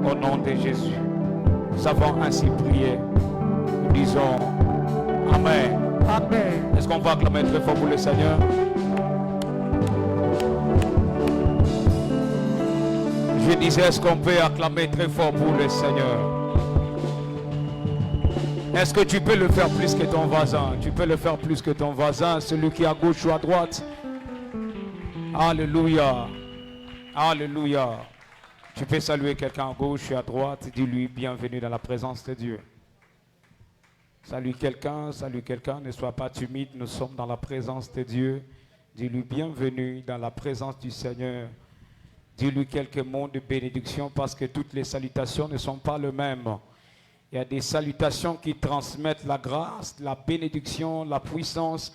Au nom de Jésus. Nous avons ainsi prié. Nous disons Amen. Amen. Est-ce qu'on va acclamer très fort pour le Seigneur? Je disais, est-ce qu'on peut acclamer très fort pour le Seigneur? Est-ce que tu peux le faire plus que ton voisin? Tu peux le faire plus que ton voisin, celui qui est à gauche ou à droite. Alléluia. Alléluia. Tu peux saluer quelqu'un à gauche et à droite. Dis-lui bienvenue dans la présence de Dieu. Salue quelqu'un, ne sois pas timide. Nous sommes dans la présence de Dieu. Dis-lui bienvenue dans la présence du Seigneur. Dis-lui quelques mots de bénédiction parce que toutes les salutations ne sont pas les mêmes. Il y a des salutations qui transmettent la grâce, la bénédiction, la puissance,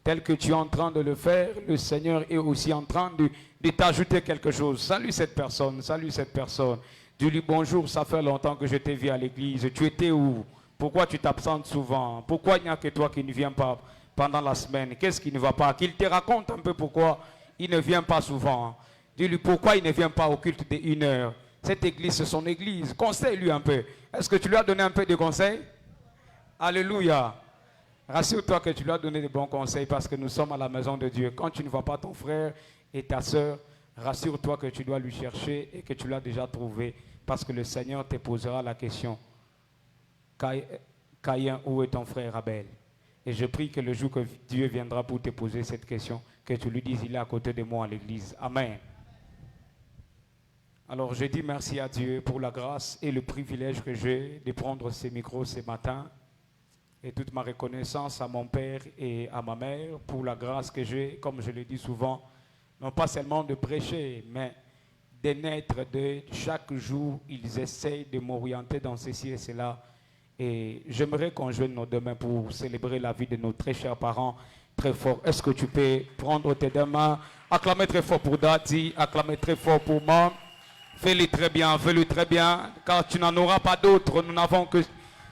tel que tu es en train de le faire. Le Seigneur est aussi en train de t'ajouter quelque chose. Salue cette personne, salue cette personne. Dis-lui bonjour, ça fait longtemps que je t'ai vu à l'église. Tu étais où? Pourquoi tu t'absentes souvent? Pourquoi il n'y a que toi qui ne viens pas pendant la semaine? Qu'est-ce qui ne va pas? Qu'il te raconte un peu pourquoi il ne vient pas souvent. Dis-lui pourquoi il ne vient pas au culte de 1 heure. Cette église, c'est son église. Conseille-lui un peu. Est-ce que tu lui as donné un peu de conseils? Alléluia. Rassure-toi que tu lui as donné de bons conseils parce que nous sommes à la maison de Dieu. Quand tu ne vois pas ton frère et ta soeur, rassure-toi que tu dois lui chercher et que tu l'as déjà trouvé parce que le Seigneur te posera la question. Caïn, où est ton frère Abel? Et je prie que le jour que Dieu viendra pour te poser cette question, que tu lui dises, il est à côté de moi à l'église. Amen. Alors je dis merci à Dieu pour la grâce et le privilège que j'ai de prendre ces micros ce matin. Et toute ma reconnaissance à mon père et à ma mère pour la grâce que j'ai, comme je le dis souvent, non pas seulement de prêcher, mais de naître de chaque jour, ils essayent de m'orienter dans ceci et cela. Et j'aimerais qu'on joigne nos deux mains pour célébrer la vie de nos très chers parents très fort. Est-ce que tu peux prendre tes deux mains, acclamer très fort pour Daddy, acclamer très fort pour Mom. Fais-le très bien, car tu n'en auras pas d'autres. Nous n'avons que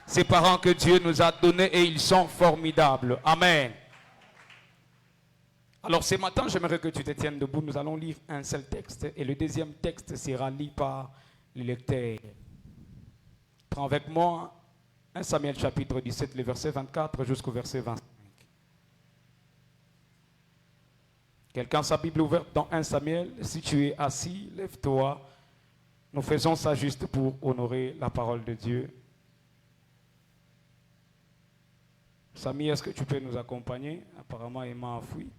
ces parents que Dieu nous a donnés et ils sont formidables. Amen. Alors ce matin, j'aimerais que tu te tiennes debout. Nous allons lire un seul texte et le deuxième texte sera lu par le lecteur. Prends avec moi 1 Samuel chapitre 17, le verset 24 jusqu'au verset 25. Quelqu'un a sa Bible ouverte dans 1 Samuel? Si tu es assis, lève-toi. Nous faisons ça juste pour honorer la parole de Dieu. Samy, est-ce que tu peux nous accompagner? Apparemment, il m'a enfoui.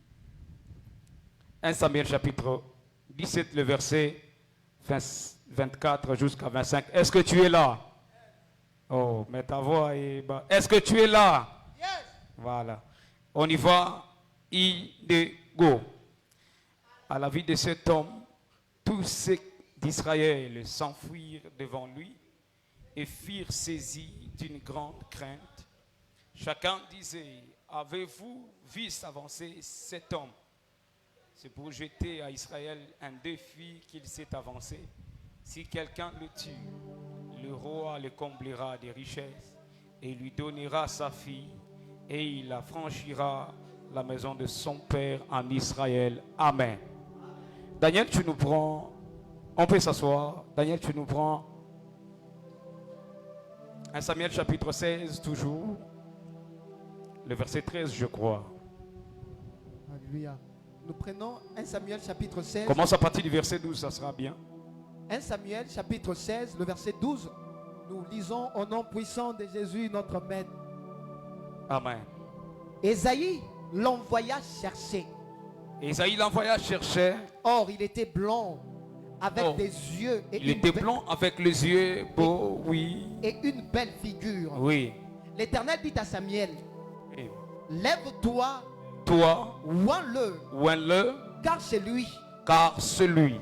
1 Samuel chapitre 17, le verset 24 jusqu'à 25. Est-ce que tu es là? Oh, mais ta voix est bas. Est-ce que tu es là? Yes. Voilà. On y va. Go. À la vie de cet homme, tous ceux d'Israël s'enfuirent devant lui et firent saisi d'une grande crainte. Chacun disait, avez-vous vu s'avancer cet homme? C'est pour jeter à Israël un défi qu'il s'est avancé. Si quelqu'un le tue, le roi le comblera des richesses et lui donnera sa fille et il affranchira la maison de son père en Israël. Amen. Daniel, tu nous prends... On peut s'asseoir. Daniel, tu nous prends 1 Samuel chapitre 16, toujours. Le verset 13, je crois. Alléluia. Nous prenons 1 Samuel chapitre 16. Commence à partir du verset 12, ça sera bien. 1 Samuel chapitre 16, le verset 12. Nous lisons au nom puissant de Jésus, notre Maître. Amen. Ésaïe l'envoya chercher. Ésaïe l'envoya chercher. Or, il était blond, avec des yeux. Et il était blond avec les yeux beaux, oui. Et une belle figure. Oui. L'Éternel dit à Samuel, oui. Lève-toi, toi, oins-le, car c'est lui.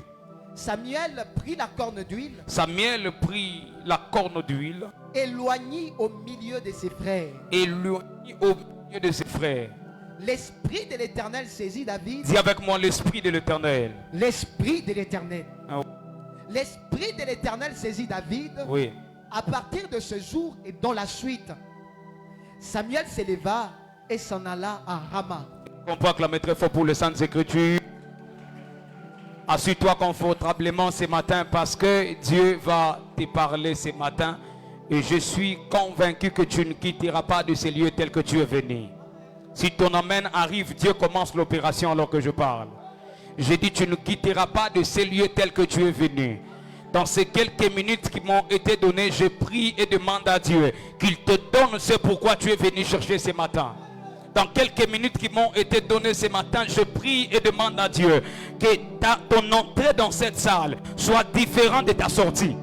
Samuel prit la corne d'huile. Samuel prit la corne d'huile. Éloigné au milieu de ses frères. Éloigné au milieu de ses frères. L'esprit de l'Éternel saisit David. Dis avec moi l'esprit de l'Éternel. L'esprit de l'Éternel. Oh. L'esprit de l'Éternel saisit David. Oui. À partir de ce jour et dans la suite, Samuel s'éleva et s'en alla à Rama. On peut acclamer très fort pour les Saintes Écritures. Assieds-toi confortablement ce matin parce que Dieu va te parler ce matin. Et je suis convaincu que tu ne quitteras pas de ces lieux tels que tu es venu. Si ton amen arrive, Dieu commence l'opération alors que je parle. Je dis, tu ne quitteras pas de ces lieux tels que tu es venu. Dans ces quelques minutes qui m'ont été données, je prie et demande à Dieu qu'il te donne ce pourquoi tu es venu chercher ce matin. Dans quelques minutes qui m'ont été données ce matin, je prie et demande à Dieu que ton entrée dans cette salle soit différente de ta sortie.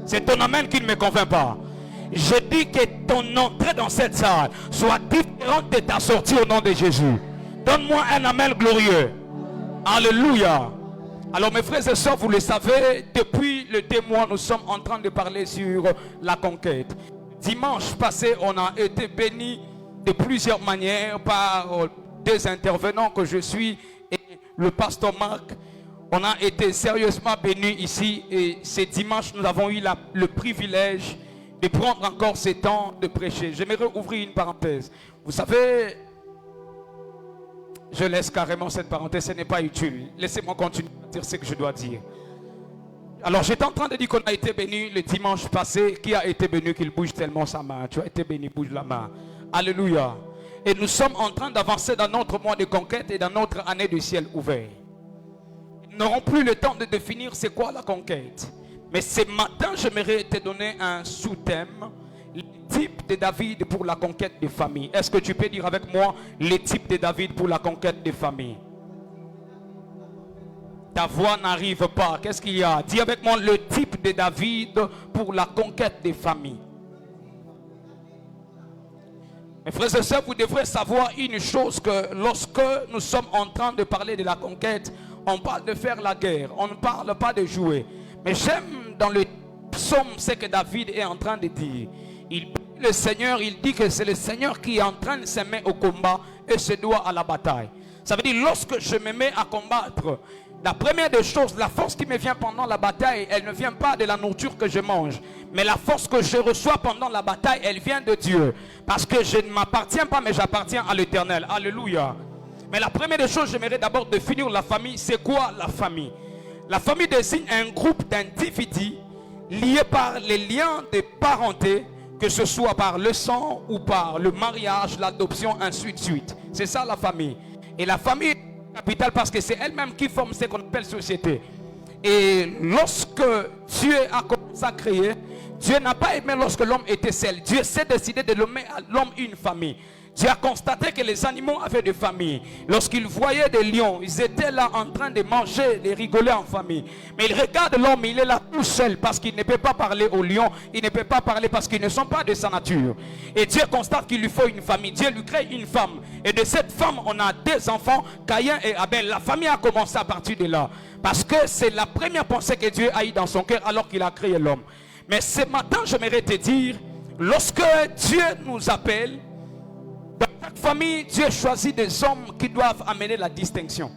C'est ton amen qui ne me convainc pas. Je dis que ton entrée dans cette salle soit différente de ta sortie au nom de Jésus. Donne-moi un amen glorieux. Alléluia. Alors mes frères et sœurs, vous le savez, depuis le 2 mois, nous sommes en train de parler sur la conquête. Dimanche passé, on a été bénis de plusieurs manières par des intervenants que je suis et le pasteur Marc. On a été sérieusement bénis ici et ce dimanche, nous avons eu le privilège de prendre encore ce temps de prêcher. J'aimerais ouvrir une parenthèse. Vous savez, je laisse carrément cette parenthèse, ce n'est pas utile. Laissez-moi continuer à dire ce que je dois dire. Alors j'étais en train de dire qu'on a été béni le dimanche passé. Qui a été béni qu'il bouge tellement sa main? Tu as été béni, bouge la main. Alléluia. Et nous sommes en train d'avancer dans notre mois de conquête et dans notre année du ciel ouvert. Nous n'aurons plus le temps de définir c'est quoi la conquête. Mais ce matin, j'aimerais te donner un sous-thème. Le type de David pour la conquête des familles. Est-ce que tu peux dire avec moi le type de David pour la conquête des familles? Ta voix n'arrive pas. Qu'est-ce qu'il y a? Dis avec moi le type de David pour la conquête des familles. Mes frères et sœurs, vous devrez savoir une chose, que lorsque nous sommes en train de parler de la conquête, on parle de faire la guerre. On ne parle pas de jouer. Mais j'aime dans le psaume ce que David est en train de dire. Il prie le Seigneur, il dit que c'est le Seigneur qui est en train de se mettre au combat et se doit à la bataille. Ça veut dire, lorsque je me mets à combattre, la première des choses, la force qui me vient pendant la bataille, elle ne vient pas de la nourriture que je mange. Mais la force que je reçois pendant la bataille, elle vient de Dieu. Parce que je ne m'appartiens pas, mais j'appartiens à l'Éternel. Alléluia. Mais la première des choses, j'aimerais d'abord définir la famille. C'est quoi la famille? La famille désigne un groupe d'individus liés par les liens de parenté, que ce soit par le sang ou par le mariage, l'adoption, ainsi de suite. C'est ça la famille. Et la famille est capitale parce que c'est elle-même qui forme ce qu'on appelle société. Et lorsque Dieu a commencé à créer, Dieu n'a pas aimé lorsque l'homme était seul. Dieu s'est décidé de nommer à l'homme une famille. Dieu a constaté que les animaux avaient des familles. Lorsqu'ils voyaient des lions, ils étaient là en train de manger, de rigoler en famille. Mais ils regardent l'homme, il est là tout seul parce qu'il ne peut pas parler aux lions. Il ne peut pas parler parce qu'ils ne sont pas de sa nature. Et Dieu constate qu'il lui faut une famille. Dieu lui crée une femme. Et de cette femme, on a deux enfants, Caïn et Abel. La famille a commencé à partir de là. Parce que c'est la première pensée que Dieu a eue dans son cœur alors qu'il a créé l'homme. Mais ce matin, j'aimerais te dire, lorsque Dieu nous appelle, dans chaque famille, Dieu choisit des hommes qui doivent amener la distinction.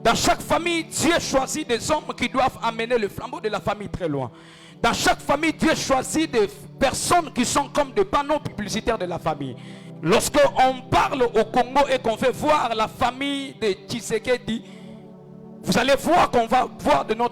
Dans chaque famille, Dieu choisit des hommes qui doivent amener le flambeau de la famille très loin. Dans chaque famille, Dieu choisit des personnes qui sont comme des panneaux publicitaires de la famille. Lorsqu'on parle au Congo et qu'on veut voir la famille de Tshisekedi, vous allez voir qu'on va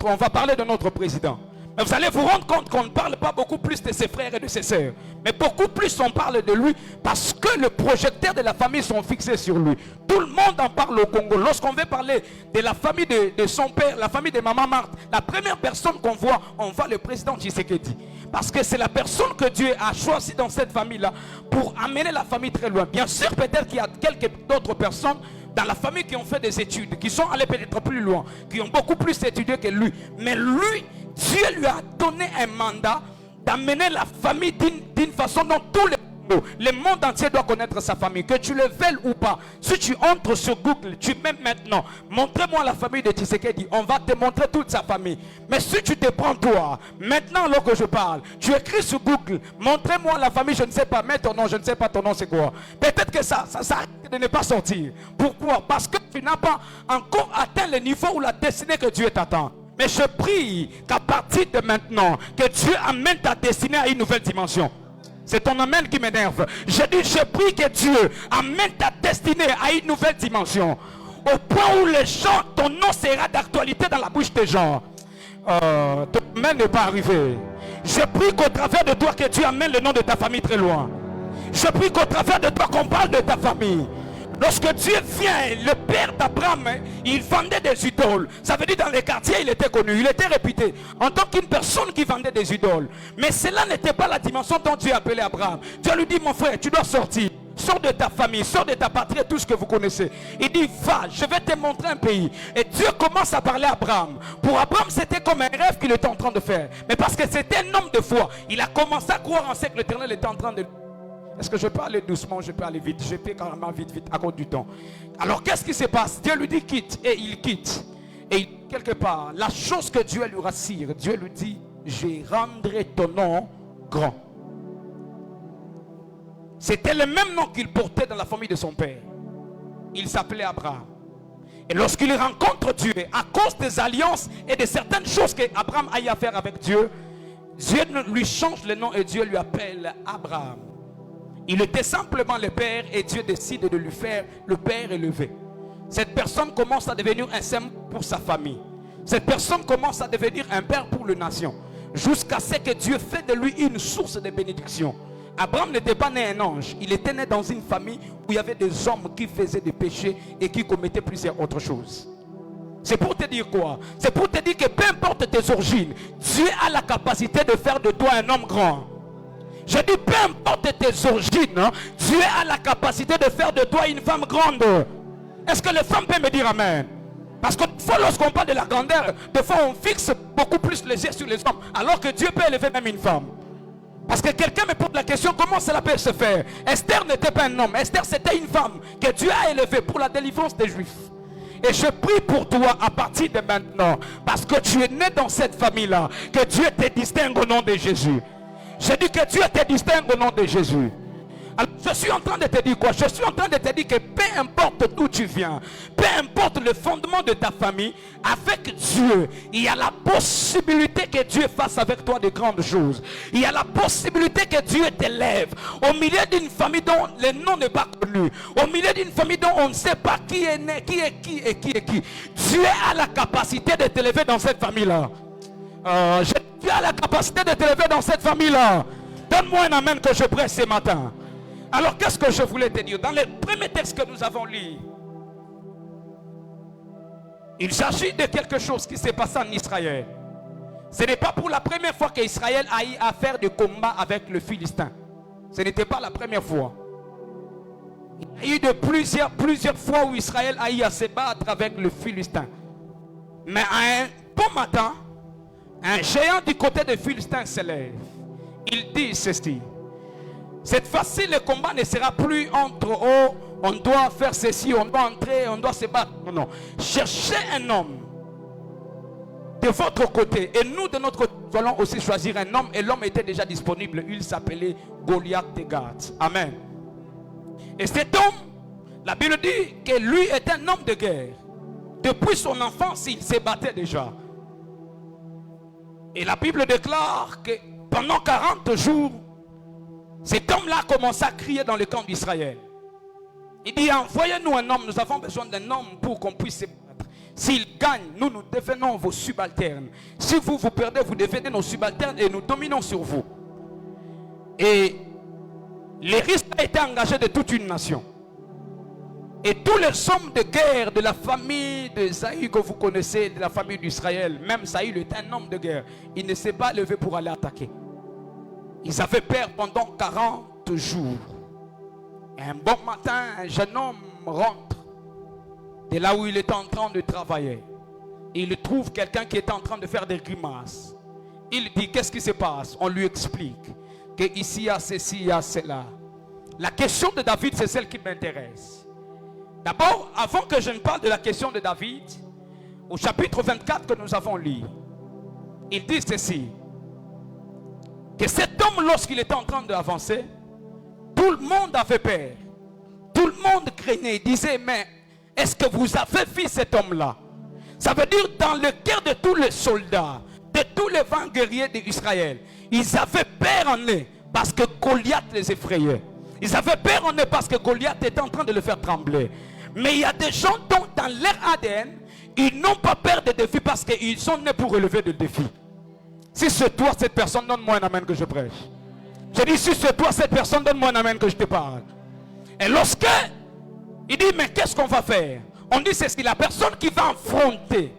on va parler de notre président. Mais vous allez vous rendre compte qu'on ne parle pas beaucoup plus de ses frères et de ses sœurs. Mais beaucoup plus on parle de lui parce que le projecteur de la famille sont fixés sur lui. Tout le monde en parle au Congo. Lorsqu'on veut parler de la famille de son père, la famille de maman Marthe, la première personne qu'on voit, on voit le président Tshisekedi. Parce que c'est la personne que Dieu a choisie dans cette famille-là pour amener la famille très loin. Bien sûr, peut-être qu'il y a quelques d'autres personnes dans la famille qui ont fait des études, qui sont allés peut-être plus loin, qui ont beaucoup plus étudié que lui. Mais lui, Dieu lui a donné un mandat d'amener la famille d'une façon dont le monde entier doit connaître sa famille, que tu le veuilles ou pas. Si tu entres sur Google, tu mets maintenant, montrez-moi la famille de Tshisekedi, on va te montrer toute sa famille. Mais si tu te prends toi, maintenant alors que je parle, tu écris sur Google, montrez-moi la famille, je ne sais pas, mets ton nom, je ne sais pas ton nom c'est quoi. Peut-être que ça arrête de ne pas sortir. Pourquoi? Parce que tu n'as pas encore atteint le niveau ou la destinée que Dieu t'attend. Mais je prie qu'à partir de maintenant, que Dieu amène ta destinée à une nouvelle dimension. C'est ton amen qui m'énerve. Je dis, je prie que Dieu amène ta destinée à une nouvelle dimension. au point où les gens, ton nom sera d'actualité dans la bouche des gens. Ton amen n'est pas arrivé. Je prie qu'au travers de toi, que Dieu amène le nom de ta famille très loin. Je prie qu'au travers de toi, qu'on parle de ta famille. Lorsque Dieu vient, le père d'Abraham, il vendait des idoles. Ça veut dire dans les quartiers, il était connu, il était réputé en tant qu'une personne qui vendait des idoles. Mais cela n'était pas la dimension dont Dieu appelait Abraham. Dieu lui dit, mon frère, tu dois sortir. Sors de ta famille, sors de ta patrie, tout ce que vous connaissez. Il dit, va, je vais te montrer un pays. Et Dieu commence à parler à Abraham. Pour Abraham, c'était comme un rêve qu'il était en train de faire. Mais parce que c'était un homme de foi, il a commencé à croire en ce que l'Éternel était en train de... Est-ce que je peux aller doucement, je peux aller vite? Je peux carrément vite à cause du temps. Alors qu'est-ce qui se passe? Dieu lui dit quitte et il quitte. Et quelque part, la chose que Dieu lui rassure, Dieu lui dit, je rendrai ton nom grand. C'était le même nom qu'il portait dans la famille de son père. Il s'appelait Abraham. Et lorsqu'il rencontre Dieu, à cause des alliances et de certaines choses qu'Abraham a eu à faire avec Dieu, Dieu lui change le nom et Dieu lui appelle Abraham. Il était simplement le père et Dieu décide de lui faire le père élevé. Cette personne commence à devenir un symbole pour sa famille. Cette personne commence à devenir un père pour les nations. Jusqu'à ce que Dieu fait de lui une source de bénédiction. Abraham n'était pas né un ange. Il était né dans une famille où il y avait des hommes qui faisaient des péchés et qui commettaient plusieurs autres choses. C'est pour te dire quoi? C'est pour te dire que peu importe tes origines, Dieu a la capacité de faire de toi un homme grand. Je dis peu importe tes origines, hein, Dieu a la capacité de faire de toi une femme grande. Est-ce que les femmes peuvent me dire amen? Parce que lorsqu'on parle de la grandeur, des fois on fixe beaucoup plus les yeux sur les hommes, alors que Dieu peut élever même une femme. Parce que quelqu'un me pose la question, comment cela peut se faire? Esther n'était pas un homme, Esther c'était une femme que Dieu a élevée pour la délivrance des Juifs. Et je prie pour toi à partir de maintenant, parce que tu es né dans cette famille-là, que Dieu te distingue au nom de Jésus. Je dis que Dieu te distingue au nom de Jésus. Alors, je suis en train de te dire quoi? Je suis en train de te dire que peu importe d'où tu viens, peu importe le fondement de ta famille, avec Dieu, il y a la possibilité que Dieu fasse avec toi de grandes choses. Il y a la possibilité que Dieu t'élève au milieu d'une famille dont le nom n'est pas connu, au milieu d'une famille dont on ne sait pas qui est né, qui est qui et qui est qui. Dieu a la capacité de t'élever dans cette famille-là. Dieu a la capacité de t'élever dans cette famille-là. Donne-moi un amen que je presse ce matin. Alors qu'est-ce que je voulais te dire? Dans les premiers textes que nous avons lus, il s'agit de quelque chose qui s'est passé en Israël. Ce n'est pas pour la première fois qu'Israël a eu à faire des combats avec le Philistin. Ce n'était pas la première fois. Il y a eu de plusieurs fois où Israël a eu à se battre avec le Philistin. Mais à un bon matin, un géant du côté des Philistins se lève. Il dit ceci: cette fois-ci, le combat ne sera plus entre eux. On doit faire ceci, on doit entrer, on doit se battre. Non, non. Cherchez un homme de votre côté. Et nous, de notre côté, nous allons aussi choisir un homme. Et l'homme était déjà disponible. Il s'appelait Goliath de Gath. Amen. Et cet homme, la Bible dit que lui était un homme de guerre. Depuis son enfance, il se battait déjà. Et la Bible déclare que pendant 40 jours, cet homme-là a commencé à crier dans le camp d'Israël. Il dit: envoyez-nous un homme, nous avons besoin d'un homme pour qu'on puisse se battre. S'il gagne, nous devenons vos subalternes. Si vous perdez, vous devenez nos subalternes et nous dominons sur vous. Et les risques a été engagés de toute une nation. Et tous les hommes de guerre de la famille de Saül que vous connaissez, de la famille d'Israël, même Saül était un homme de guerre, il ne s'est pas levé pour aller attaquer. Ils avaient peur pendant 40 jours. Et un bon matin, un jeune homme rentre de là où il était en train de travailler. Il trouve quelqu'un qui est en train de faire des grimaces. Il dit: qu'est-ce qui se passe? On lui explique qu'ici il y a ceci, il y a cela. La question de David, c'est celle qui m'intéresse. D'abord, avant que je ne parle de la question de David, au chapitre 24 que nous avons lu, il dit ceci: que cet homme, lorsqu'il était en train d'avancer, tout le monde avait peur. Tout le monde craignait. Il disait: mais est-ce que vous avez vu cet homme-là? Ça veut dire, dans le cœur de tous les soldats, de tous les 20 guerriers d'Israël, ils avaient peur en eux parce que Goliath les effrayait. Ils avaient peur en eux parce que Goliath était en train de le faire trembler. Mais il y a des gens dont dans leur ADN, ils n'ont pas peur des défis parce qu'ils sont nés pour relever des défis. Si c'est toi cette personne, donne-moi un amen que je prêche. Je dis, si c'est toi cette personne, donne-moi un amen que je te parle. Et lorsque il dit, mais qu'est-ce qu'on va faire? On dit, c'est la personne qui va affronter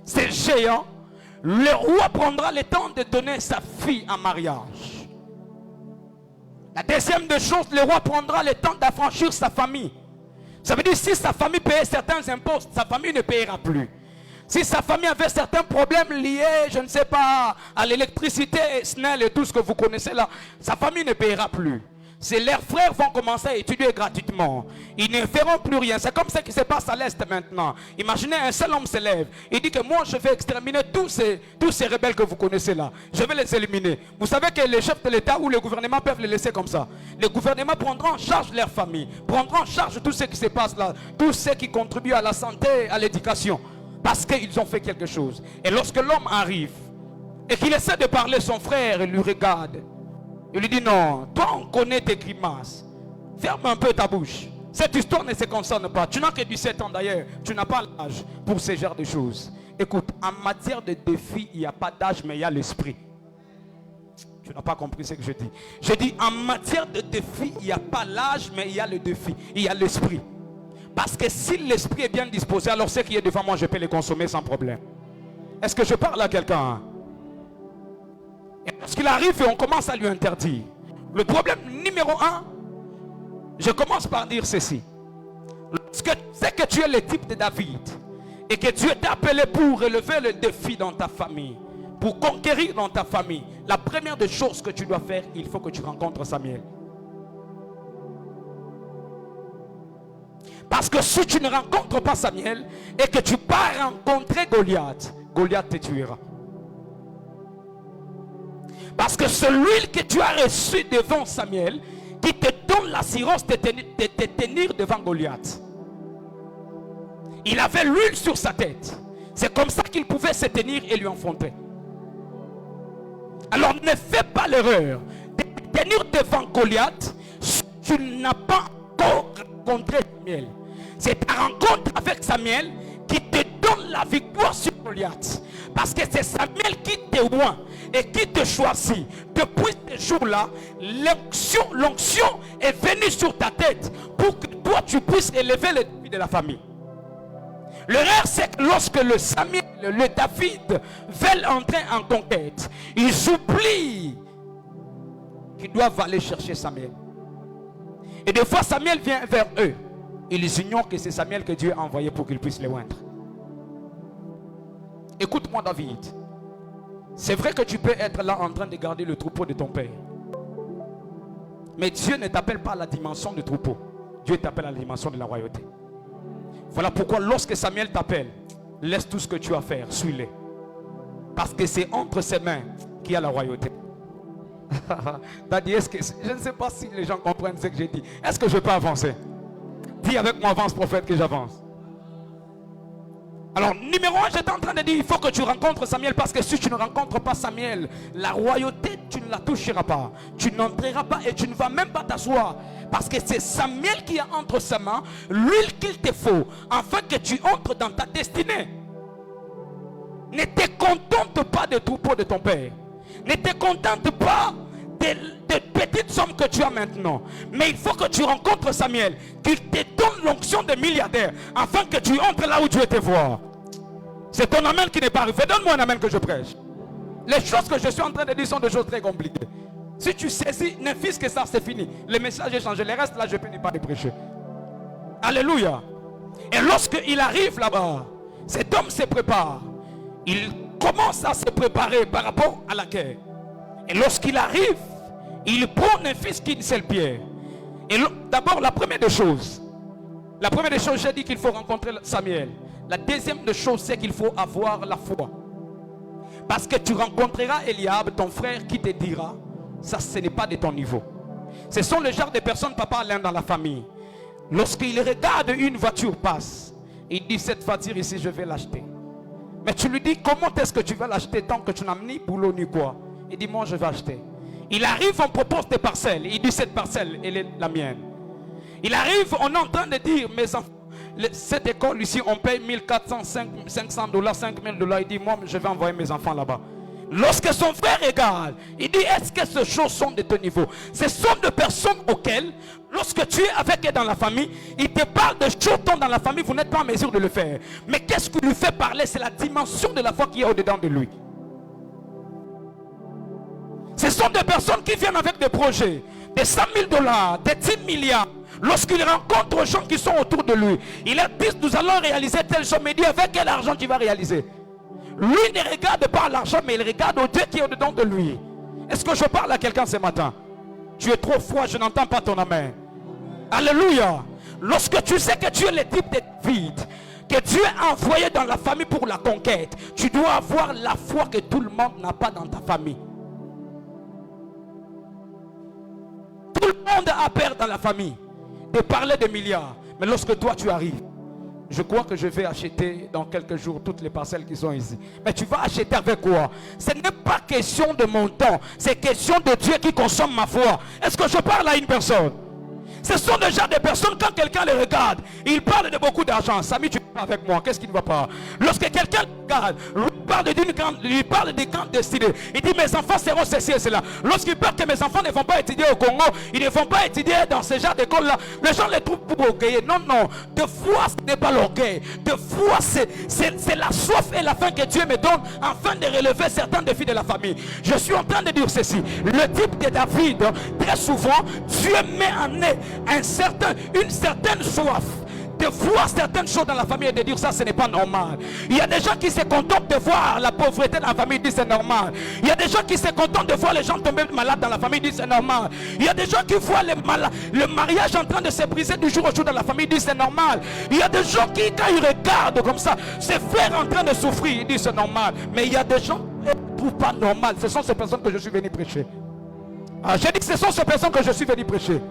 ces géants. Le roi prendra le temps de donner sa fille en mariage. La deuxième des choses, le roi prendra le temps d'affranchir sa famille. Ça veut dire, si sa famille payait certains impôts, sa famille ne payera plus. Si sa famille avait certains problèmes liés, je ne sais pas, à l'électricité, SNEL et tout ce que vous connaissez là, sa famille ne payera plus. Leurs frères vont commencer à étudier gratuitement. Ils ne feront plus rien. C'est comme ça qui se passe à l'Est maintenant. Imaginez, un seul homme se lève. Il dit que moi je vais exterminer tous ces rebelles que vous connaissez là. Je vais les éliminer. Vous savez que les chefs de l'État ou le gouvernement peuvent les laisser comme ça. Le gouvernement prendra en charge leur famille. Prendra en charge tout ce qui se passe là. Tous ceux qui contribuent à la santé, à l'éducation. Parce qu'ils ont fait quelque chose. Et lorsque l'homme arrive et qu'il essaie de parler à son frère, il lui regarde. Il lui dit non, toi on connaît tes grimaces. Ferme un peu ta bouche. Cette histoire ne se concerne pas. Tu n'as que 17 ans d'ailleurs. Tu n'as pas l'âge pour ce genre de choses. Écoute, en matière de défi, il n'y a pas d'âge, mais il y a l'esprit. Tu n'as pas compris ce que je dis. Je dis en matière de défi, il n'y a pas l'âge, mais il y a le défi. Il y a l'esprit. Parce que si l'esprit est bien disposé, alors ce qui est devant moi, je peux le consommer sans problème. Est-ce que je parle à quelqu'un? Et lorsqu'il arrive et on commence à lui interdire. Le problème numéro 1, je commence par dire ceci. Lorsque tu sais que tu es le type de David et que tu es appelé pour relever le défi dans ta famille, pour conquérir dans ta famille, la première des choses que tu dois faire, il faut que tu rencontres Samuel. Parce que si tu ne rencontres pas Samuel et que tu pars rencontrer Goliath, Goliath te tuera. Parce que celui que tu as reçu devant Samuel, qui te donne l'assurance de te tenir devant Goliath. Il avait l'huile sur sa tête. C'est comme ça qu'il pouvait se tenir et lui enfanter. Alors ne fais pas l'erreur de te tenir devant Goliath si tu n'as pas encore rencontré Samuel. C'est ta rencontre avec Samuel qui te donne la victoire sur Goliath. Parce que c'est Samuel qui te oint et qui te choisit. Depuis ce jour-là, l'onction est venue sur ta tête pour que toi tu puisses élever le défi de la famille. L'erreur, c'est que lorsque le Samuel, le David veulent entrer en conquête, ils oublient qu'ils doivent aller chercher Samuel. Et des fois, Samuel vient vers eux. Ils ignorent que c'est Samuel que Dieu a envoyé pour qu'ils puissent les oindre. Écoute-moi, David. C'est vrai que tu peux être là en train de garder le troupeau de ton père. Mais Dieu ne t'appelle pas à la dimension du troupeau. Dieu t'appelle à la dimension de la royauté. Voilà pourquoi lorsque Samuel t'appelle, laisse tout ce que tu as à faire, suis-le. Parce que c'est entre ses mains qu'il y a la royauté. Je ne sais pas si les gens comprennent ce que j'ai dit. Est-ce que je peux avancer? Dis avec moi, avance prophète, que j'avance. Alors, numéro 1, j'étais en train de dire, il faut que tu rencontres Samuel, parce que si tu ne rencontres pas Samuel, la royauté, tu ne la toucheras pas. Tu n'entreras pas et tu ne vas même pas t'asseoir. Parce que c'est Samuel qui a entre ses mains l'huile qu'il te faut, afin que tu entres dans ta destinée. Ne te contente pas des troupeaux de ton père. Ne te contente pas des petites sommes que tu as maintenant. Mais il faut que tu rencontres Samuel, qu'il te donne l'onction de milliardaire, afin que tu entres là où Dieu te voit. C'est ton amen qui n'est pas arrivé. Donne-moi un amen que je prêche. Les choses que je suis en train de dire sont des choses très compliquées. Si tu saisis, ne fils que ça, c'est fini. Le message est changé. Le reste là, je peux ne pas les prêcher. Alléluia. Et lorsqu'il arrive là-bas, cet homme se prépare. Il commence à se préparer par rapport à la guerre. Et lorsqu'il arrive, il prend un fils qui c'est le pied. Et d'abord, la première des choses, j'ai dit qu'il faut rencontrer Samuel. La deuxième des choses, c'est qu'il faut avoir la foi. Parce que tu rencontreras Eliab, ton frère, qui te dira, ça ce n'est pas de ton niveau. Ce sont le genre de personnes, papa, l'un dans la famille. Lorsqu'il regarde une voiture passe, il dit, cette voiture ici, je vais l'acheter. Mais tu lui dis, comment est-ce que tu vas l'acheter tant que tu n'as ni boulot ni quoi? Il dit, moi je vais acheter. Il arrive, on propose des parcelles. Il dit, cette parcelle, elle est la mienne. Il arrive, on est en train de dire, mes enfants, Cette école ici, on paye 1400, 500 $, 5000 $. Il dit, moi, je vais envoyer mes enfants là-bas. Lorsque son frère regarde, il dit, est-ce que ces choses sont de ton niveau? Ce sont des personnes auxquelles, lorsque tu es avec eux dans la famille, il te parle de choses dont dans la famille, vous n'êtes pas en mesure de le faire. Mais qu'est-ce qui lui fait parler? C'est la dimension de la foi qui est au-dedans de lui. Ce sont des personnes qui viennent avec des projets, des 100 000 $, des 10 milliards. Lorsqu'il rencontre les gens qui sont autour de lui, il leur dit, nous allons réaliser telle chose. Mais il dit, avec quel argent tu vas réaliser? Lui ne regarde pas l'argent, mais il regarde au Dieu qui est au-dedans de lui. Est-ce que je parle à quelqu'un ce matin? Tu es trop froid, je n'entends pas ton amen. Alléluia. Lorsque tu sais que tu es le type de David, que Dieu a envoyé dans la famille pour la conquête, tu dois avoir la foi que tout le monde n'a pas dans ta famille. Tout le monde a peur dans la famille de parler de milliards. Mais lorsque toi tu arrives, je crois que je vais acheter dans quelques jours toutes les parcelles qui sont ici. Mais tu vas acheter avec quoi? Ce n'est pas question de montant. C'est question de Dieu qui consomme ma foi. Est-ce que je parle à une personne? Ce sont déjà des personnes, quand quelqu'un les regarde, il parle de beaucoup d'argent. Samy, tu parles avec moi, qu'est-ce qui ne va pas? Lorsque quelqu'un regarde, il parle des grandes destinées. Il dit, mes enfants seront ceci et cela. Lorsqu'il parle que mes enfants ne vont pas étudier au Congo, ils ne vont pas étudier dans ce genre d'école-là, les gens les trouvent pour orgueilleux. Non, non. De foi, ce n'est pas l'orgueil. De foi, c'est la soif et la faim que Dieu me donne afin de relever certains défis de la famille. Je suis en train de dire ceci. Le type de David, très souvent, Dieu met en eux une certaine soif de voir certaines choses dans la famille et de dire ça, ce n'est pas normal. Il y a des gens qui se contentent de voir la pauvreté dans la famille, disent c'est normal. Il y a des gens qui se contentent de voir les gens tomber malades dans la famille, disent c'est normal. Il y a des gens qui voient le mariage en train de se briser du jour au jour dans la famille, disent c'est normal. Il y a des gens qui, quand ils regardent comme ça, ses frères en train de souffrir, ils disent c'est normal. Mais il y a des gens qui ne trouvent pas normal. Ce sont ces personnes que je suis venu prêcher. J'ai dit que ce sont ces personnes que je suis venu prêcher.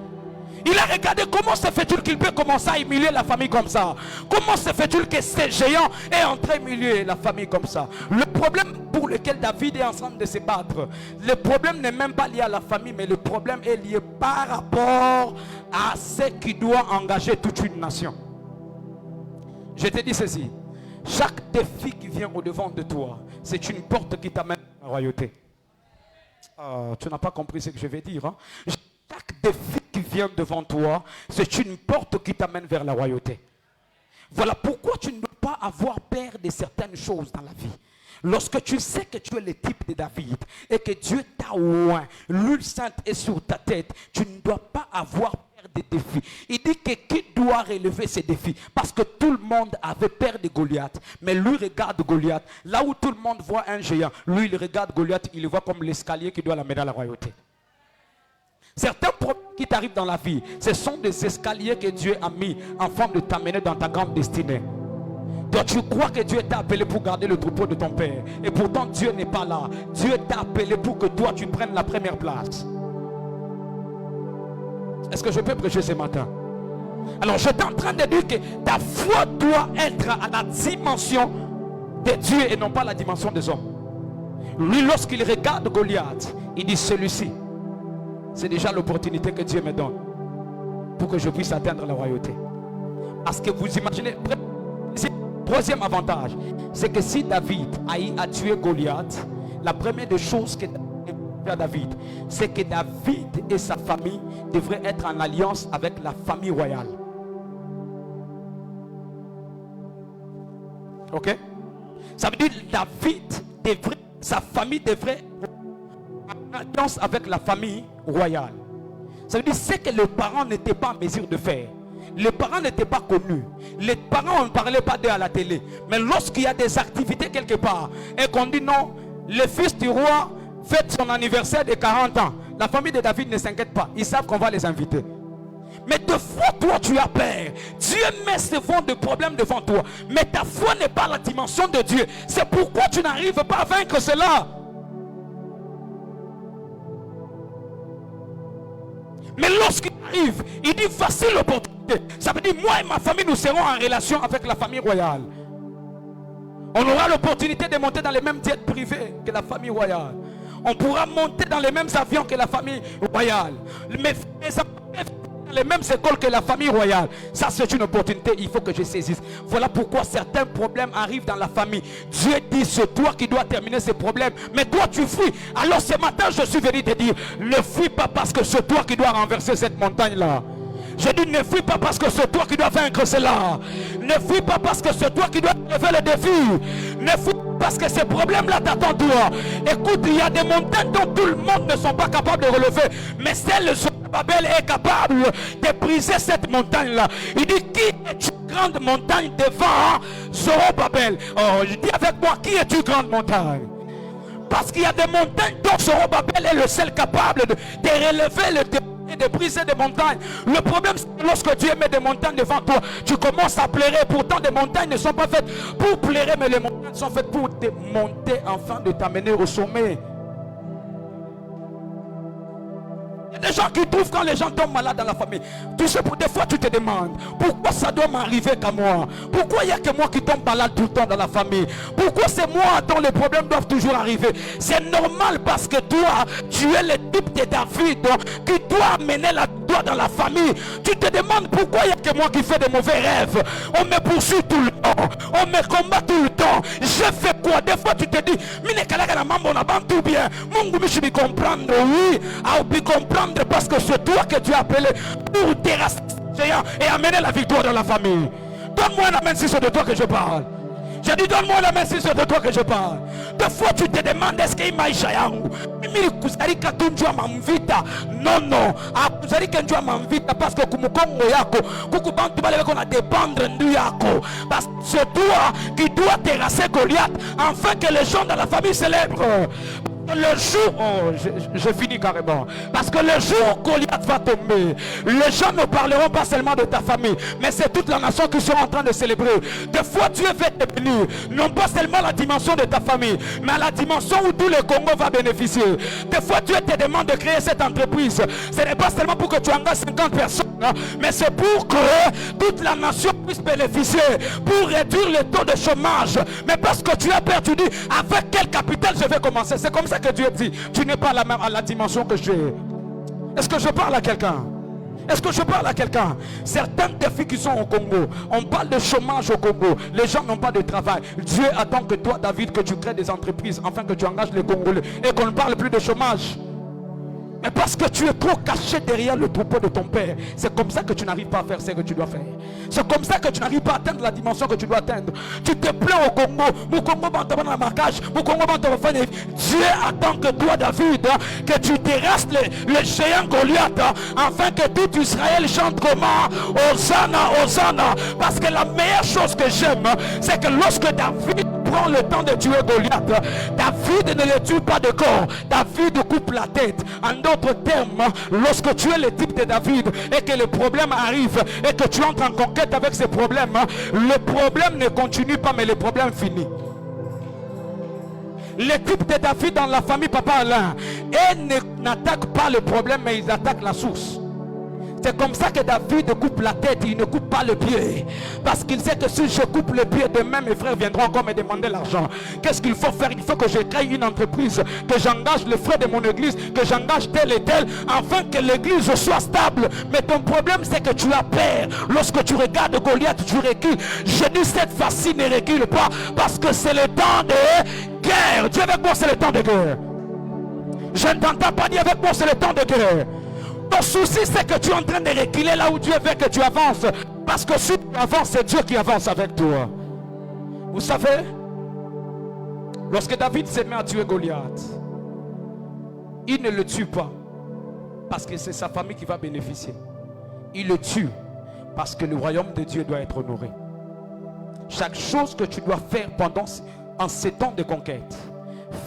Il a regardé comment se fait-il qu'il peut commencer à humilier la famille comme ça. Comment se fait-il que ce géant est entré à humilier la famille comme ça. Le problème pour lequel David est en train de se battre, le problème n'est même pas lié à la famille, mais le problème est lié par rapport à ce qui doit engager toute une nation. Je te dis ceci, chaque défi qui vient au-devant de toi, c'est une porte qui t'amène à la royauté. Tu n'as pas compris ce que je vais dire, hein? Chaque défi qui vient devant toi, c'est une porte qui t'amène vers la royauté. Voilà pourquoi tu ne dois pas avoir peur de certaines choses dans la vie. Lorsque tu sais que tu es le type de David et que Dieu t'a oint, l'huile sainte est sur ta tête, tu ne dois pas avoir peur des défis. Il dit que qui doit relever ces défis? Parce que tout le monde avait peur de Goliath. Mais lui regarde Goliath. Là où tout le monde voit un géant, lui il regarde Goliath, il le voit comme l'escalier qui doit l'amener à la royauté. Certains problèmes qui t'arrivent dans la vie, ce sont des escaliers que Dieu a mis afin de t'amener dans ta grande destinée. Toi, tu crois que Dieu t'a appelé pour garder le troupeau de ton père. Et pourtant, Dieu n'est pas là. Dieu t'a appelé pour que toi, tu prennes la première place. Est-ce que je peux prêcher ce matin? Alors, je suis en train de dire que ta foi doit être à la dimension de Dieu et non pas la dimension des hommes. Lui, lorsqu'il regarde Goliath, il dit celui-ci. C'est déjà l'opportunité que Dieu me donne pour que je puisse atteindre la royauté. Parce que vous imaginez, troisième avantage, c'est que si David a tué Goliath, la première des choses que David, c'est que David et sa famille devraient être en alliance avec la famille royale. Ok? Ça veut dire que sa famille devrait en alliance avec la famille royale. Ça veut dire c'est que les parents n'étaient pas en mesure de faire. Les parents n'étaient pas connus. Les parents ne parlaient pas d'eux à la télé. Mais lorsqu'il y a des activités quelque part et qu'on dit non, le fils du roi fête son anniversaire de 40 ans, la famille de David ne s'inquiète pas. Ils savent qu'on va les inviter. Mais de fois, toi, tu as peur. Dieu met ce vent de problèmes devant toi. Mais ta foi n'est pas la dimension de Dieu. C'est pourquoi tu n'arrives pas à vaincre cela. Mais lorsqu'il arrive, il dit voici l'opportunité. Ça veut dire moi et ma famille, nous serons en relation avec la famille royale. On aura l'opportunité de monter dans les mêmes jets privés que la famille royale. On pourra monter dans les mêmes avions que la famille royale. Mais les mêmes écoles que la famille royale. Ça, c'est une opportunité, il faut que je saisisse. Voilà pourquoi certains problèmes arrivent dans la famille. Dieu dit, c'est toi qui dois terminer ces problèmes, mais toi tu fuis. Alors ce matin, je suis venu te dire, ne fuis pas parce que c'est toi qui dois renverser cette montagne-là. Je dis, ne fuis pas parce que c'est toi qui dois vaincre cela. Ne fuis pas parce que c'est toi qui dois relever le défi. Ne fuis pas parce que ces problèmes-là t'attendent toi. Écoute, il y a des montagnes dont tout le monde ne sont pas capables de relever. Mais celle de Babel est capable de briser cette montagne-là. Il dit, qui est une grande montagne devant Zorobabel? Oh, je dis avec moi, qui est une grande montagne? Parce qu'il y a des montagnes dont Zorobabel est le seul capable de relever le défi et de briser des montagnes. Le problème, c'est que lorsque Dieu met des montagnes devant toi, tu commences à pleurer. Pourtant, des montagnes ne sont pas faites pour pleurer, mais les montagnes sont faites pour te monter afin de t'amener au sommet. Il y a des gens qui trouvent quand les gens tombent malades dans la famille. Tu sais, pour des fois tu te demandes pourquoi ça doit m'arriver qu'à moi. Pourquoi il n'y a que moi qui tombe malade tout le temps dans la famille. Pourquoi c'est moi dont les problèmes doivent toujours arriver. C'est normal parce que toi, tu es le type de David qui doit amener la joie dans la famille. Tu te demandes pourquoi il n'y a que moi qui fais des mauvais rêves. On me poursuit tout le temps. On me combat tout le temps. Je fais quoi? Des fois tu te dis, tout bien. Je vais comprendre. Oui, I'll be comprendre. Parce que c'est toi que tu as appelé pour terrasser et amener la victoire dans la famille. Donne-moi la main si c'est de toi que je parle. J'ai dit donne-moi la main si c'est de toi que je parle. Des fois tu te demandes est-ce qu'il m'a échappé. Non, non. Parce que parce que c'est toi qui dois terrasser Goliath afin que les gens dans la famille célèbrent. Le jour, je finis carrément. Parce que le jour où Goliath va tomber, les gens ne parleront pas seulement de ta famille, mais c'est toute la nation qui sera en train de célébrer. Des fois, Dieu va te bénir, non pas seulement la dimension de ta famille, mais à la dimension où tout le Congo va bénéficier. Des fois, Dieu te demande de créer cette entreprise. Ce n'est pas seulement pour que tu engages 50 personnes, mais c'est pour que toute la nation puisse bénéficier, pour réduire le taux de chômage. Mais parce que tu as peur, tu dis, avec quel capital je vais commencer? C'est comme ça que Dieu dit, tu n'es pas à la dimension que j'ai. Est-ce que je parle à quelqu'un? Est-ce que je parle à quelqu'un? Certains défis qui sont au Congo, on parle de chômage au Congo, les gens n'ont pas de travail. Dieu attend que toi, David, que tu crées des entreprises afin que tu engages les Congolais et qu'on ne parle plus de chômage. Mais parce que tu es trop caché derrière le troupeau de ton père, c'est comme ça que tu n'arrives pas à faire ce que tu dois faire. C'est comme ça que tu n'arrives pas à atteindre la dimension que tu dois atteindre. Tu te plains au Congo, mon Congo va te dans la marquage, mon Congo va te faire. Dieu attend que toi, David, que tu terrasses le géant Goliath, afin que tout Israël chante comment? Hosanna, Hosanna. Parce que la meilleure chose que j'aime, c'est que lorsque David prend le temps de tuer Goliath, David ne le tue pas de corps, David coupe la tête. En d'autres termes, lorsque tu es le type de David et que le problème arrive et que tu entres en conquête avec ces problèmes, le problème ne continue pas mais le problème finit. Le type de David dans la famille Papa Alain, et n'attaque pas le problème mais ils attaquent la source. C'est comme ça que David coupe la tête, il ne coupe pas le pied. Parce qu'il sait que si je coupe le pied, demain mes frères viendront encore me demander l'argent. Qu'est-ce qu'il faut faire? Il faut que je crée une entreprise, que j'engage les frères de mon église, que j'engage tel et tel, afin que l'église soit stable. Mais ton problème, c'est que tu as peur. Lorsque tu regardes Goliath, tu recules. Je dis cette fois-ci, ne recule pas, parce que c'est le temps de guerre. Dis avec moi, c'est le temps de guerre. Je ne t'entends pas dire avec moi, c'est le temps de guerre. Ton souci, c'est que tu es en train de reculer là où Dieu veut que tu avances. Parce que si tu avances, c'est Dieu qui avance avec toi. Vous savez, lorsque David se met à tuer Goliath, il ne le tue pas parce que c'est sa famille qui va bénéficier. Il le tue parce que le royaume de Dieu doit être honoré. Chaque chose que tu dois faire en ces temps de conquête,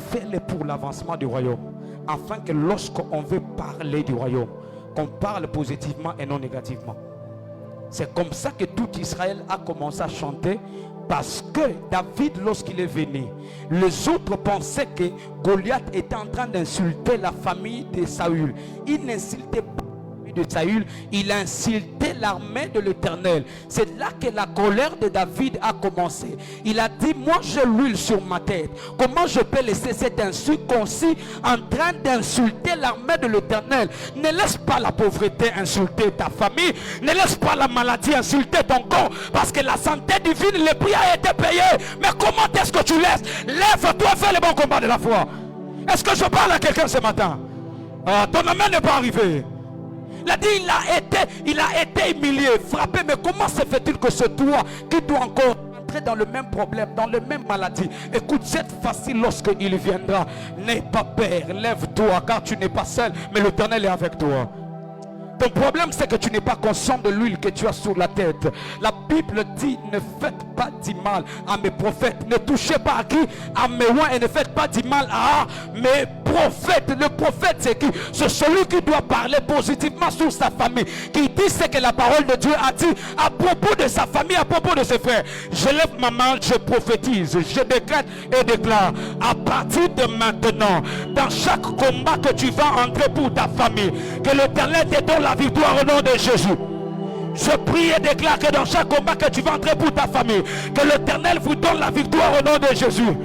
fais-le pour l'avancement du royaume. Afin que lorsqu'on veut parler du royaume, qu'on parle positivement et non négativement. C'est comme ça que tout Israël a commencé à chanter, parce que David, lorsqu'il est venu, les autres pensaient que Goliath était en train d'insulter la famille de Saül. Il n'insultait pas de Saül, il a insulté l'armée de l'Éternel. C'est là que la colère de David a commencé. Il a dit, moi j'ai l'huile sur ma tête. Comment je peux laisser cet incirconcis en train d'insulter l'armée de l'Éternel? Ne laisse pas la pauvreté insulter ta famille. Ne laisse pas la maladie insulter ton corps. Parce que la santé divine, le prix a été payé. Mais comment est-ce que tu laisses? Lève-toi, fais le bon combat de la foi. Est-ce que je parle à quelqu'un ce matin? Ton amen n'est pas arrivé. Il a dit, il a été humilié, frappé. Mais comment se fait-il que c'est toi qui dois encore entrer dans le même problème, dans la même maladie? Écoute, cette fois-ci, lorsqu'il viendra, n'aie pas peur, lève-toi, car tu n'es pas seul, mais l'Éternel est avec toi. Ton problème, c'est que tu n'es pas conscient de l'huile que tu as sur la tête. La Bible dit, ne faites pas du mal à mes prophètes. Ne touchez pas à qui? À mes rois. Et ne faites pas du mal à mes prophètes. Le prophète, c'est qui? C'est celui qui doit parler positivement sur sa famille. Qui dit ce que la parole de Dieu a dit à propos de sa famille, à propos de ses frères. Je lève ma main, je prophétise, je décrète et déclare. À partir de maintenant, dans chaque combat que tu vas entrer pour ta famille, que l'Éternel te donne la victoire au nom de Jésus. Je prie et déclare que dans chaque combat que tu vas entrer pour ta famille, que l'Éternel vous donne la victoire au nom de Jésus.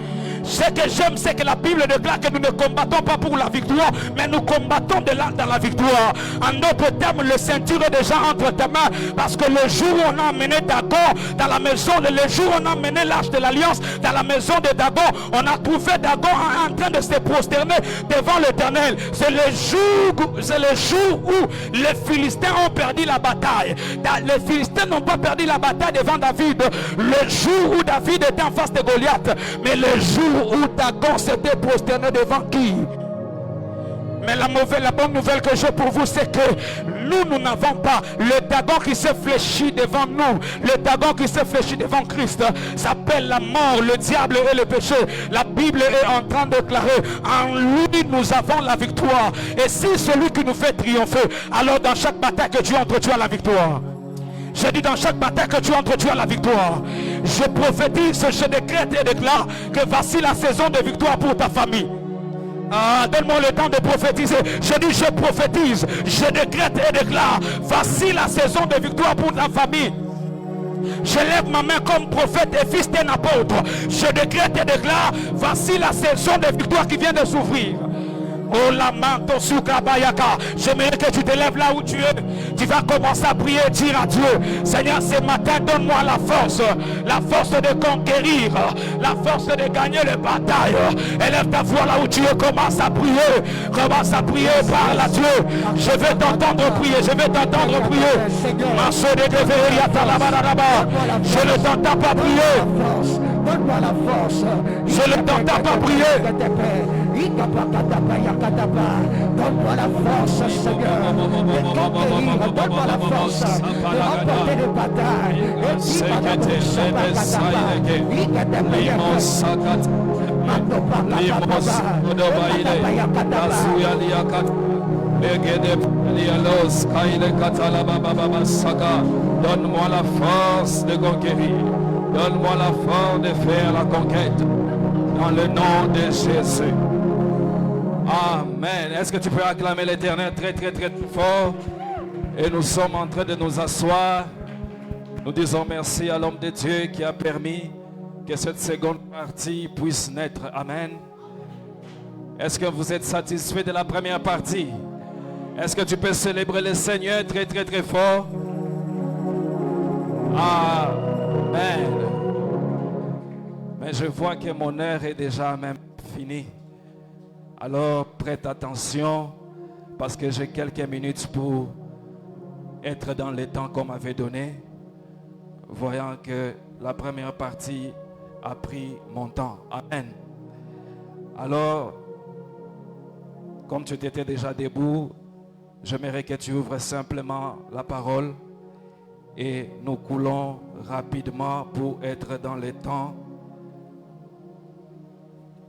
Ce que j'aime, c'est que la Bible déclare que nous ne combattons pas pour la victoire, mais nous combattons dans la victoire. En d'autres termes, le ceinture est déjà entre tes mains, parce que le jour où on a amené Dagon dans la maison, le jour où on a amené l'arche de l'alliance dans la maison de Dagon, on a trouvé Dagon en train de se prosterner devant l'Éternel. C'est le jour où les Philistins ont perdu la bataille. Les Philistins n'ont pas perdu la bataille devant David le jour où David était en face de Goliath, mais le jour où Dagon s'était prosterné devant qui? Mais la bonne nouvelle que j'ai pour vous, c'est que nous n'avons pas le Dagon qui s'est fléchi devant nous. Le Dagon qui s'est fléchi devant Christ s'appelle la mort, le diable et le péché. La Bible est en train de déclarer, en lui nous avons la victoire. Et si celui qui nous fait triompher, alors dans chaque bataille que tu entres, tu as la victoire. Je dis dans chaque bataille que tu entres, tu as la victoire. Je prophétise, je décrète et déclare que voici la saison de victoire pour ta famille. Donne-moi le temps de prophétiser. Je dis, je prophétise, je décrète et déclare, voici la saison de victoire pour ta famille. Je lève ma main comme prophète et fils d'un apôtre. Je décrète et déclare, voici la saison de victoire qui vient de s'ouvrir. Oh la manto sukabayaka. J'aimerais que tu te lèves là où tu es. Tu vas commencer à prier et dire à Dieu, Seigneur, ce matin donne-moi la force de conquérir, la force de gagner les batailles. Élève ta voix là où tu es, commence à prier, parle à Dieu. Je vais t'entendre prier, je vais t'entendre prier. Je ne t'entends pas prier. Donne-moi la force. Je ne t'entends pas prier. Donne-moi la force, Seigneur, de conquérir. Donne-moi la force de remporter les batailles. Donne-moi la force de conquérir. Donne-moi la force de faire la conquête. Dans le nom de Jésus. Amen. Est-ce que tu peux acclamer l'Éternel très très très fort? Et nous sommes en train de nous asseoir. Nous disons merci à l'homme de Dieu qui a permis que cette seconde partie puisse naître. Amen. Est-ce que vous êtes satisfait de la première partie? Est-ce que tu peux célébrer le Seigneur très très très fort? Amen. Mais je vois que mon heure est déjà même finie. Alors prête attention parce que j'ai quelques minutes pour être dans les temps qu'on m'avait donné, voyant que la première partie a pris mon temps. Amen. Alors, comme tu étais déjà debout, j'aimerais que tu ouvres simplement la parole et nous coulons rapidement pour être dans les temps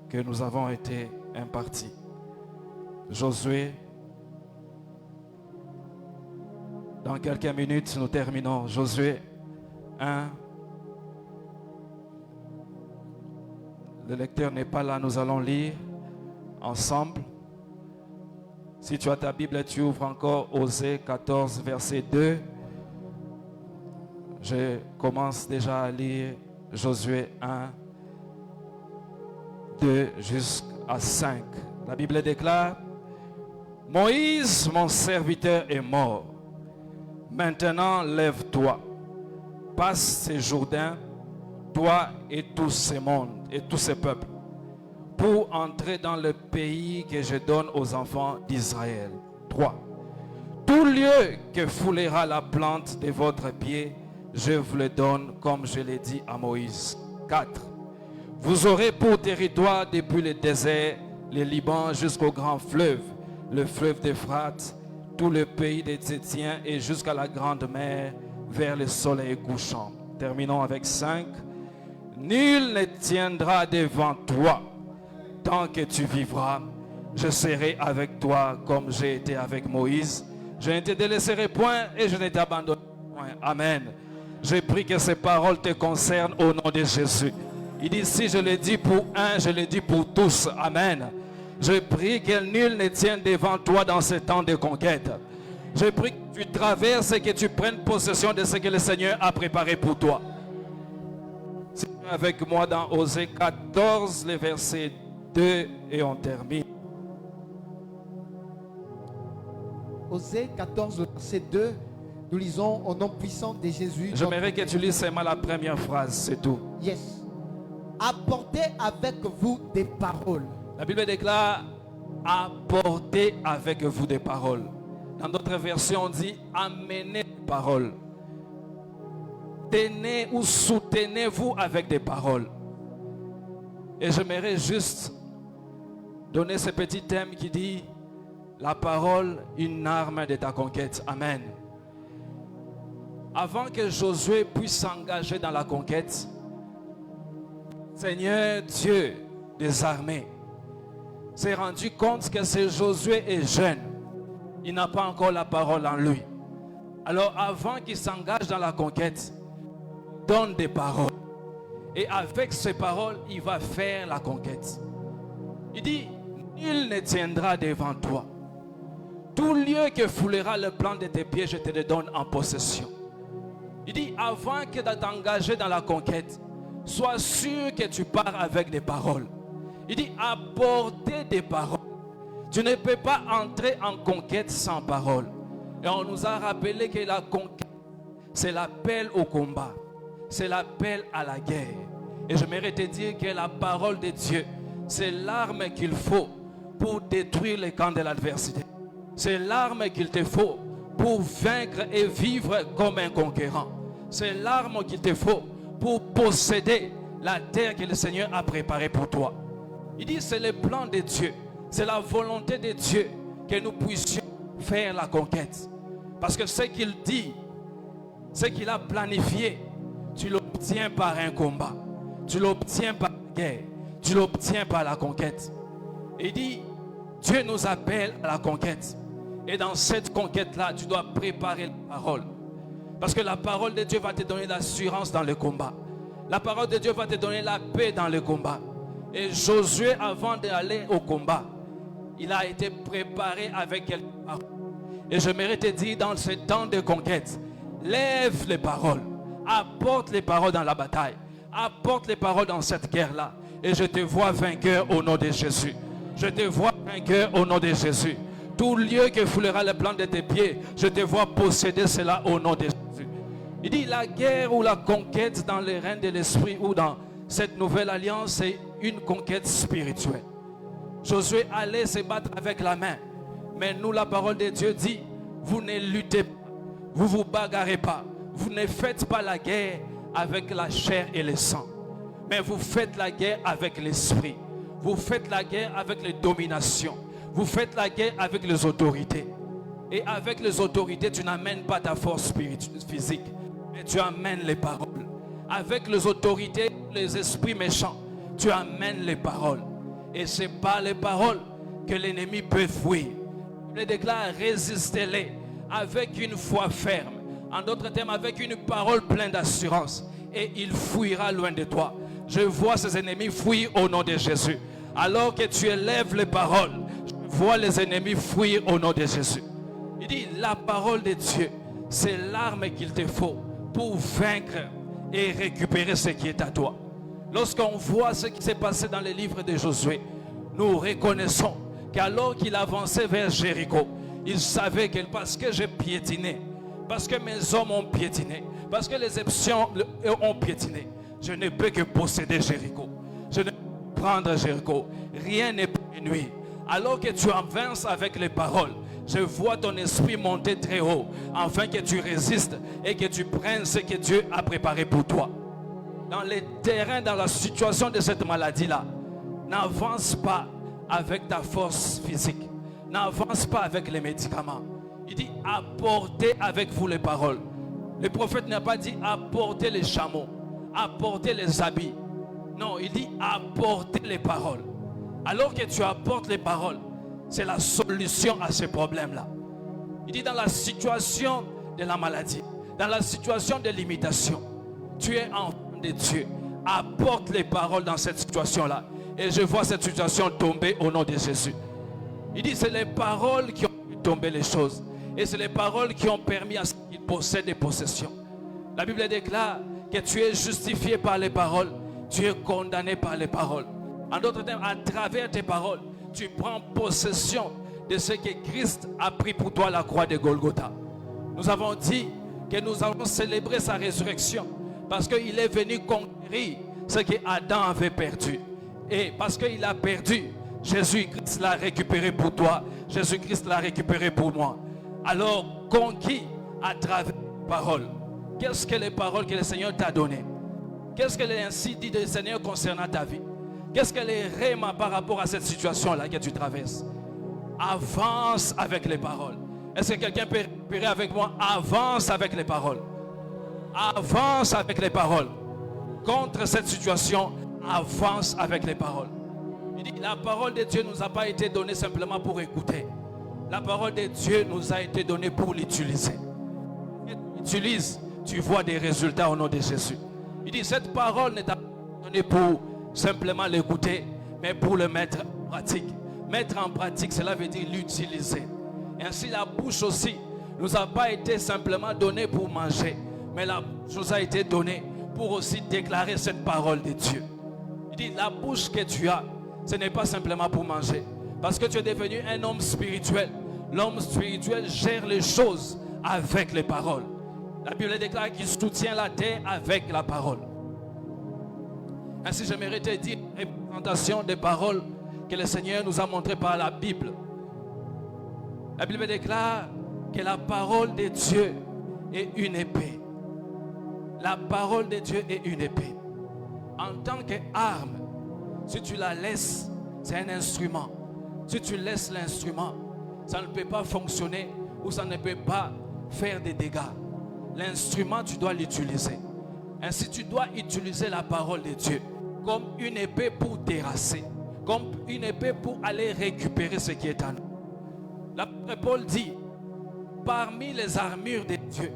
que nous avons été impartis. Josué, dans quelques minutes nous terminons. Josué 1. Le lecteur n'est pas là, nous allons lire ensemble. Si tu as ta Bible, tu ouvres encore Osée 14, verset 2. Je commence déjà à lire Josué 1, 2 jusqu'à 5. La Bible déclare: Moïse, mon serviteur, est mort. Maintenant, lève-toi, passe ces Jourdains, toi et tous ces mondes et tous ces peuples, pour entrer dans le pays que je donne aux enfants d'Israël. 3. Tout lieu que foulera la plante de votre pied, je vous le donne comme je l'ai dit à Moïse. 4. Vous aurez pour territoire depuis le désert, le Liban jusqu'au grand fleuve, le fleuve d'Euphrate, tout le pays des Hétiens et jusqu'à la grande mer vers le soleil couchant. Terminons avec 5. Nul ne tiendra devant toi tant que tu vivras. Je serai avec toi comme j'ai été avec Moïse. Je ne te délaisserai point et je ne t'abandonnerai point. Amen. Je prie que ces paroles te concernent au nom de Jésus. Il dit, si je le dis pour un, je le dis pour tous. Amen. Je prie que nul ne tienne devant toi dans ce temps de conquête. Je prie que tu traverses et que tu prennes possession de ce que le Seigneur a préparé pour toi. C'est avec moi dans Osée 14, le verset 2 et on termine. Osée 14, verset 2, nous lisons au nom puissant de Jésus. J'aimerais que tu lises seulement la première phrase, c'est tout. Yes. Apportez avec vous des paroles. La Bible déclare: apportez avec vous des paroles. Dans d'autres versions, on dit amenez des paroles. Tenez ou soutenez-vous avec des paroles. Et j'aimerais juste donner ce petit thème qui dit: la parole, une arme de ta conquête. Amen. Avant que Josué puisse s'engager dans la conquête, Seigneur Dieu des armées s'est rendu compte que ce Josué est jeune. Il n'a pas encore la parole en lui. Alors avant qu'il s'engage dans la conquête, donne des paroles. Et avec ces paroles, il va faire la conquête. Il dit: nul ne tiendra devant toi. Tout lieu que foulera le plan de tes pieds, je te le donne en possession. Il dit, avant que de t'engager dans la conquête, sois sûr que tu pars avec des paroles. Il dit, apportez des paroles. Tu ne peux pas entrer en conquête sans parole. Et on nous a rappelé que la conquête, c'est l'appel au combat. C'est l'appel à la guerre. Et j'aimerais te dire que la parole de Dieu, c'est l'arme qu'il faut pour détruire les camps de l'adversité. C'est l'arme qu'il te faut pour vaincre et vivre comme un conquérant. C'est l'arme qu'il te faut pour posséder la terre que le Seigneur a préparée pour toi. Il dit, c'est le plan de Dieu. C'est la volonté de Dieu que nous puissions faire la conquête. Parce que ce qu'il dit, ce qu'il a planifié, tu l'obtiens par un combat. Tu l'obtiens par la guerre. Tu l'obtiens par la conquête. Il dit, Dieu nous appelle à la conquête. Et dans cette conquête-là, tu dois préparer la parole. Parce que la parole de Dieu va te donner l'assurance dans le combat. La parole de Dieu va te donner la paix dans le combat. Et Josué, avant d'aller au combat, il a été préparé avec quelques paroles. Et j'aimerais te dire, dans ce temps de conquête, lève les paroles. Apporte les paroles dans la bataille. Apporte les paroles dans cette guerre-là. Et je te vois vainqueur au nom de Jésus. Je te vois vainqueur au nom de Jésus. Tout lieu que foulera le plan de tes pieds, je te vois posséder cela au nom de Jésus. Il dit, la guerre ou la conquête dans les règnes de l'esprit ou dans cette nouvelle alliance, c'est une conquête spirituelle. Josué allait se battre avec la main. Mais nous, la parole de Dieu dit, vous ne luttez pas, vous vous bagarrez pas, vous ne faites pas la guerre avec la chair et le sang. Mais vous faites la guerre avec l'esprit. Vous faites la guerre avec les dominations. Vous faites la guerre avec les autorités. Et avec les autorités, tu n'amènes pas ta force physique, mais tu amènes les paroles. Avec les autorités, les esprits méchants, tu amènes les paroles. Et c'est par les paroles que l'ennemi peut fuir. Il déclare, résistez-les avec une foi ferme. En d'autres termes, avec une parole pleine d'assurance. Et il fuira loin de toi. Je vois ces ennemis fuir au nom de Jésus. Alors que tu élèves les paroles, je vois les ennemis fuir au nom de Jésus. Il dit, la parole de Dieu, c'est l'arme qu'il te faut pour vaincre et récupérer ce qui est à toi. Lorsqu'on voit ce qui s'est passé dans les livres de Josué, nous reconnaissons qu'alors qu'il avançait vers Jéricho, il savait que parce que j'ai piétiné, parce que mes hommes ont piétiné, parce que les Égyptiens ont piétiné, je ne peux que posséder Jéricho. Je ne peux prendre Jéricho. Rien ne peut me nuire. Alors que tu avances avec les paroles, je vois ton esprit monter très haut, afin que tu résistes et que tu prennes ce que Dieu a préparé pour toi. Dans les terrains, dans la situation de cette maladie-là, n'avance pas avec ta force physique. N'avance pas avec les médicaments. Il dit apportez avec vous les paroles. Le prophète n'a pas dit apportez les chameaux, apportez les habits. Non, il dit apportez les paroles. Alors que tu apportes les paroles, c'est la solution à ce problème-là. Il dit dans la situation de la maladie, dans la situation de limitation, tu es enfant de Dieu. Apporte les paroles dans cette situation-là. Et je vois cette situation tomber au nom de Jésus. Il dit c'est les paroles qui ont fait tomber les choses. Et c'est les paroles qui ont permis à ce qu'il possède des possessions. La Bible déclare que tu es justifié par les paroles, tu es condamné par les paroles. En d'autres termes, à travers tes paroles, tu prends possession de ce que Christ a pris pour toi à la croix de Golgotha. Nous avons dit que nous allons célébrer sa résurrection parce qu'il est venu conquérir ce que Adam avait perdu. Et parce qu'il a perdu, Jésus-Christ l'a récupéré pour toi, Jésus-Christ l'a récupéré pour moi. Alors, conquis à travers les paroles. Qu'est-ce que les paroles que le Seigneur t'a données? Qu'est-ce que ainsi dit le Seigneur concernant ta vie? Qu'est-ce que les réma par rapport à cette situation-là que tu traverses? Avance avec les paroles. Est-ce que quelqu'un peut répéter avec moi? Avance avec les paroles. Avance avec les paroles. Contre cette situation, avance avec les paroles. Il dit, la parole de Dieu ne nous a pas été donnée simplement pour écouter. La parole de Dieu nous a été donnée pour l'utiliser. Et tu l'utilises, tu vois des résultats au nom de Jésus. Il dit, cette parole n'est pas donnée pour simplement l'écouter, mais pour le mettre en pratique. Mettre en pratique, cela veut dire l'utiliser. Et ainsi, la bouche aussi ne nous a pas été simplement donnée pour manger, mais la bouche nous a été donnée pour aussi déclarer cette parole de Dieu. Il dit, la bouche que tu as, ce n'est pas simplement pour manger, parce que tu es devenu un homme spirituel. L'homme spirituel gère les choses avec les paroles. La Bible déclare qu'il soutient la terre avec la parole. Ainsi, j'aimerais te dire une représentation des paroles que le Seigneur nous a montrées par la Bible. La Bible déclare que la parole de Dieu est une épée. La parole de Dieu est une épée. En tant qu'arme, si tu la laisses, c'est un instrument. Si tu laisses l'instrument, ça ne peut pas fonctionner ou ça ne peut pas faire des dégâts. L'instrument, tu dois l'utiliser. Ainsi, tu dois utiliser la parole de Dieu comme une épée pour terrasser, comme une épée pour aller récupérer ce qui est à nous. L'apôtre Paul dit, parmi les armures de Dieu,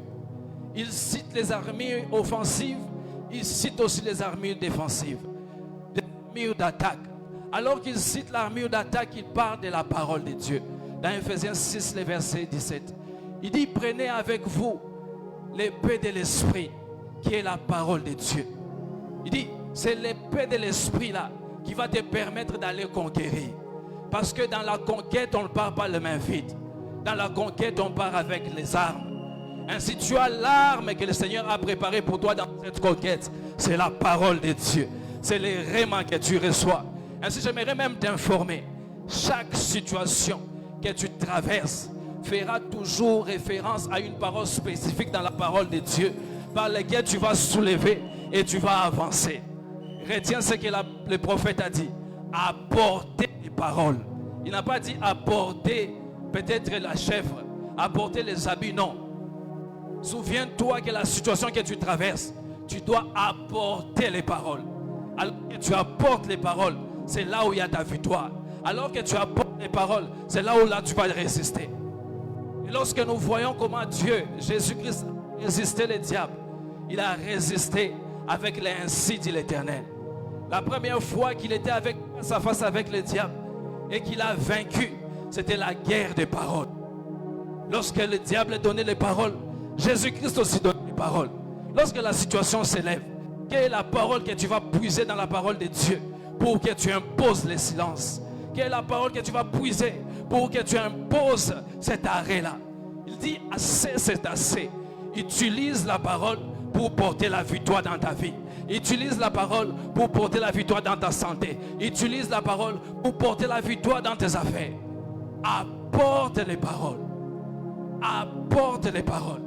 il cite les armures offensives, il cite aussi les armures défensives, des armures d'attaque. Alors qu'il cite l'armure d'attaque, il parle de la parole de Dieu. Dans Ephésiens 6, le verset 17, il dit, prenez avec vous l'épée de l'esprit, qui est la parole de Dieu. Il dit, c'est l'épée de l'esprit là qui va te permettre d'aller conquérir. Parce que dans la conquête, on ne part pas les mains vides. Dans la conquête, on part avec les armes. Ainsi, tu as l'arme que le Seigneur a préparée pour toi dans cette conquête. C'est la parole de Dieu. C'est les rémas que tu reçois. Ainsi, j'aimerais même t'informer. Chaque situation que tu traverses fera toujours référence à une parole spécifique dans la parole de Dieu par laquelle tu vas soulever et tu vas avancer. Retiens ce que le prophète a dit. Apporter les paroles. Il n'a pas dit apporter peut-être la chèvre, apporter les habits, non. Souviens-toi que la situation que tu traverses, tu dois apporter les paroles. Alors que tu apportes les paroles, c'est là où il y a ta victoire. Alors que tu apportes les paroles, c'est là où là tu vas résister. Et lorsque nous voyons comment Dieu, Jésus-Christ, résistait le diable, il a résisté avec les ainsi dit l'Éternel. La première fois qu'il était face à face avec le diable et qu'il a vaincu, c'était la guerre des paroles. Lorsque le diable donnait les paroles, Jésus-Christ aussi donne les paroles. Lorsque la situation s'élève, quelle est la parole que tu vas puiser dans la parole de Dieu pour que tu imposes le silence? Quelle est la parole que tu vas puiser pour que tu imposes cet arrêt-là? Il dit assez, c'est assez. Utilise la parole pour porter la victoire dans ta vie. Utilise la parole pour porter la victoire dans ta santé. Utilise la parole pour porter la victoire dans tes affaires. Apporte les paroles. Apporte les paroles.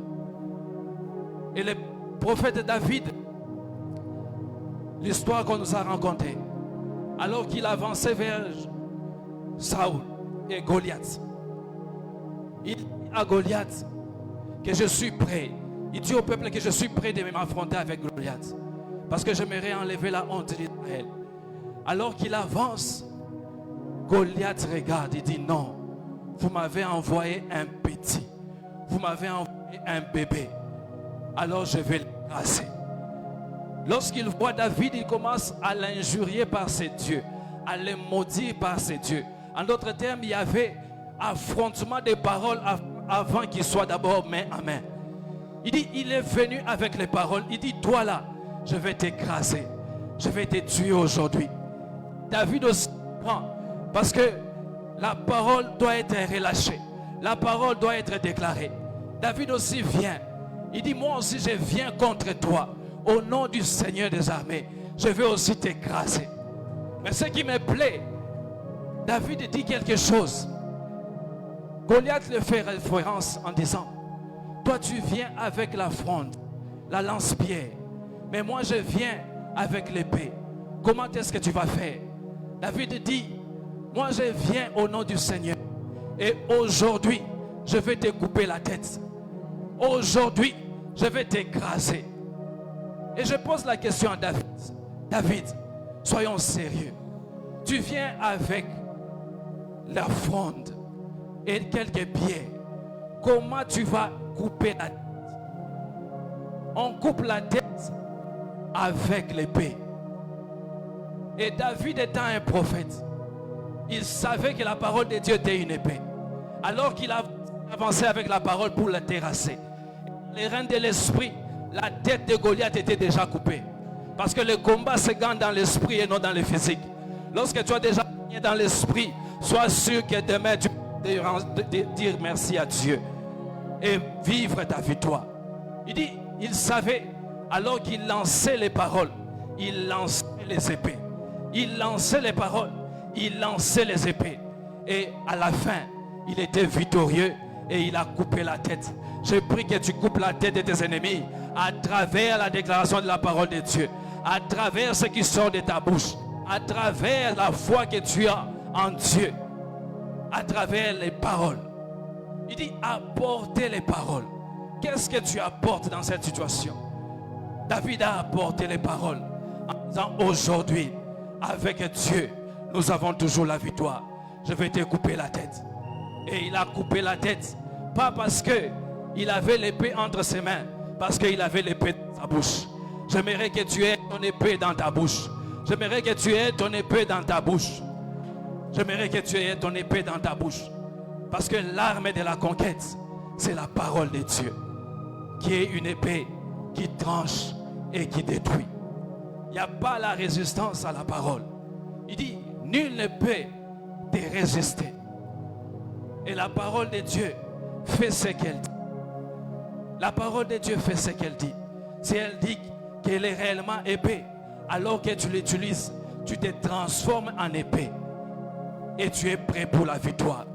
Et le prophète David, l'histoire qu'on nous a racontée, alors qu'il avançait vers Saoul et Goliath, il dit à Goliath que je suis prêt. Il dit au peuple que je suis prêt de m'affronter avec Goliath, parce que j'aimerais enlever la honte d'Israël. Alors qu'il avance, Goliath regarde, il dit non, vous m'avez envoyé un petit, vous m'avez envoyé un bébé, alors je vais l'écraser. Lorsqu'il voit David, il commence à l'injurier par ses dieux, à le maudire par ses dieux. En d'autres termes, il y avait affrontement des paroles avant qu'il soit d'abord main à main. Il dit, il est venu avec les paroles. Il dit, toi là, je vais t'écraser. Je vais te tuer aujourd'hui. David aussi prend, parce que la parole doit être relâchée. La parole doit être déclarée. David aussi vient. Il dit, moi aussi je viens contre toi. Au nom du Seigneur des armées, je vais aussi t'écraser. Mais ce qui me plaît, David dit quelque chose. Goliath le fait référence en disant, toi tu viens avec la fronde, la lance-pierre, mais moi je viens avec l'épée. Comment est-ce que tu vas faire? David dit, moi je viens au nom du Seigneur, et aujourd'hui je vais te couper la tête. Aujourd'hui je vais t'écraser. Et je pose la question à David. David, soyons sérieux. Tu viens avec la fronde et quelques pierres. Comment tu vas couper la tête? On coupe la tête avec l'épée. Et David étant un prophète, il savait que la parole de Dieu était une épée. Alors qu'il a avancé avec la parole pour la terrasser, les reins de l'esprit, la tête de Goliath était déjà coupée. Parce que le combat se gagne dans l'esprit et non dans le physique. Lorsque tu as déjà gagné dans l'esprit, sois sûr que demain tu peux dire merci à Dieu et vivre ta victoire. Il dit, il savait, alors qu'il lançait les paroles, il lançait les épées. Il lançait les paroles, il lançait les épées. Et à la fin, il était victorieux et il a coupé la tête. Je prie que tu coupes la tête de tes ennemis à travers la déclaration de la parole de Dieu, à travers ce qui sort de ta bouche, à travers la foi que tu as en Dieu, à travers les paroles. Il dit apporter les paroles. Qu'est-ce que tu apportes dans cette situation? David a apporté les paroles en disant aujourd'hui, avec Dieu, nous avons toujours la victoire. Je vais te couper la tête. Et il a coupé la tête, pas parce qu'il avait l'épée entre ses mains, parce qu'il avait l'épée dans sa bouche. J'aimerais que tu aies ton épée dans ta bouche. J'aimerais que tu aies ton épée dans ta bouche. J'aimerais que tu aies ton épée dans ta bouche. Parce que l'arme de la conquête, c'est la parole de Dieu, qui est une épée qui tranche et qui détruit. Il n'y a pas la résistance à la parole. Il dit, nul ne peut te résister. Et la parole de Dieu fait ce qu'elle dit. La parole de Dieu fait ce qu'elle dit. Si elle dit qu'elle est réellement épée, alors que tu l'utilises, tu te transformes en épée. Et tu es prêt pour la victoire.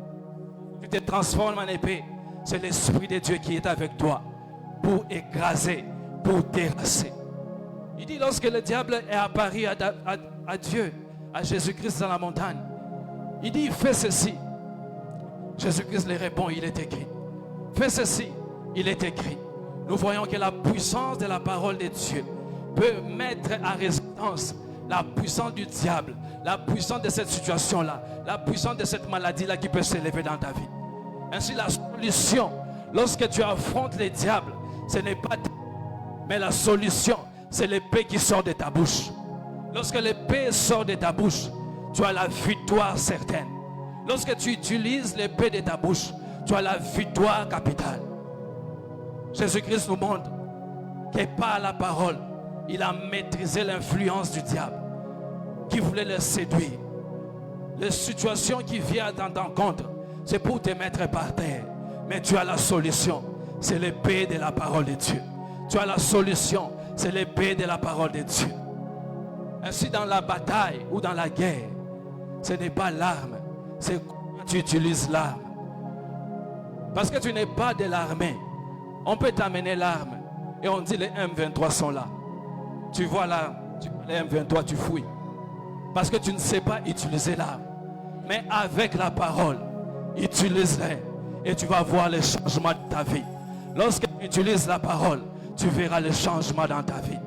Tu te transformes en épée. C'est l'Esprit de Dieu qui est avec toi pour écraser, pour terrasser. Il dit lorsque le diable est apparu à Dieu, à Jésus-Christ dans la montagne, il dit fais ceci. Jésus-Christ lui répond, il est écrit. Fais ceci, il est écrit. Nous voyons que la puissance de la parole de Dieu peut mettre à résistance la puissance du diable, la puissance de cette situation-là, la puissance de cette maladie-là qui peut s'élever dans ta vie. Ainsi, la solution, lorsque tu affrontes les diables, ce n'est pas mais la solution, c'est l'épée qui sort de ta bouche. Lorsque l'épée sort de ta bouche, tu as la victoire certaine. Lorsque tu utilises l'épée de ta bouche, tu as la victoire capitale. Jésus-Christ nous montre que par la parole, il a maîtrisé l'influence du diable qui voulait le séduire. Les situations qui viennent dans ton contre, c'est pour te mettre par terre. Mais tu as la solution, c'est l'épée de la parole de Dieu. Tu as la solution, c'est l'épée de la parole de Dieu. Ainsi, dans la bataille ou dans la guerre, ce n'est pas l'arme, c'est comment tu utilises l'arme. Parce que tu n'es pas de l'armée. On peut t'amener l'arme et on dit les M23 sont là. Tu vois l'arme, tu vois les M23, tu fouilles. Parce que tu ne sais pas utiliser l'arme. Mais avec la parole, utilise-les et tu vas voir les changements de ta vie. Lorsque tu utilises la parole, tu verras les changements dans ta vie.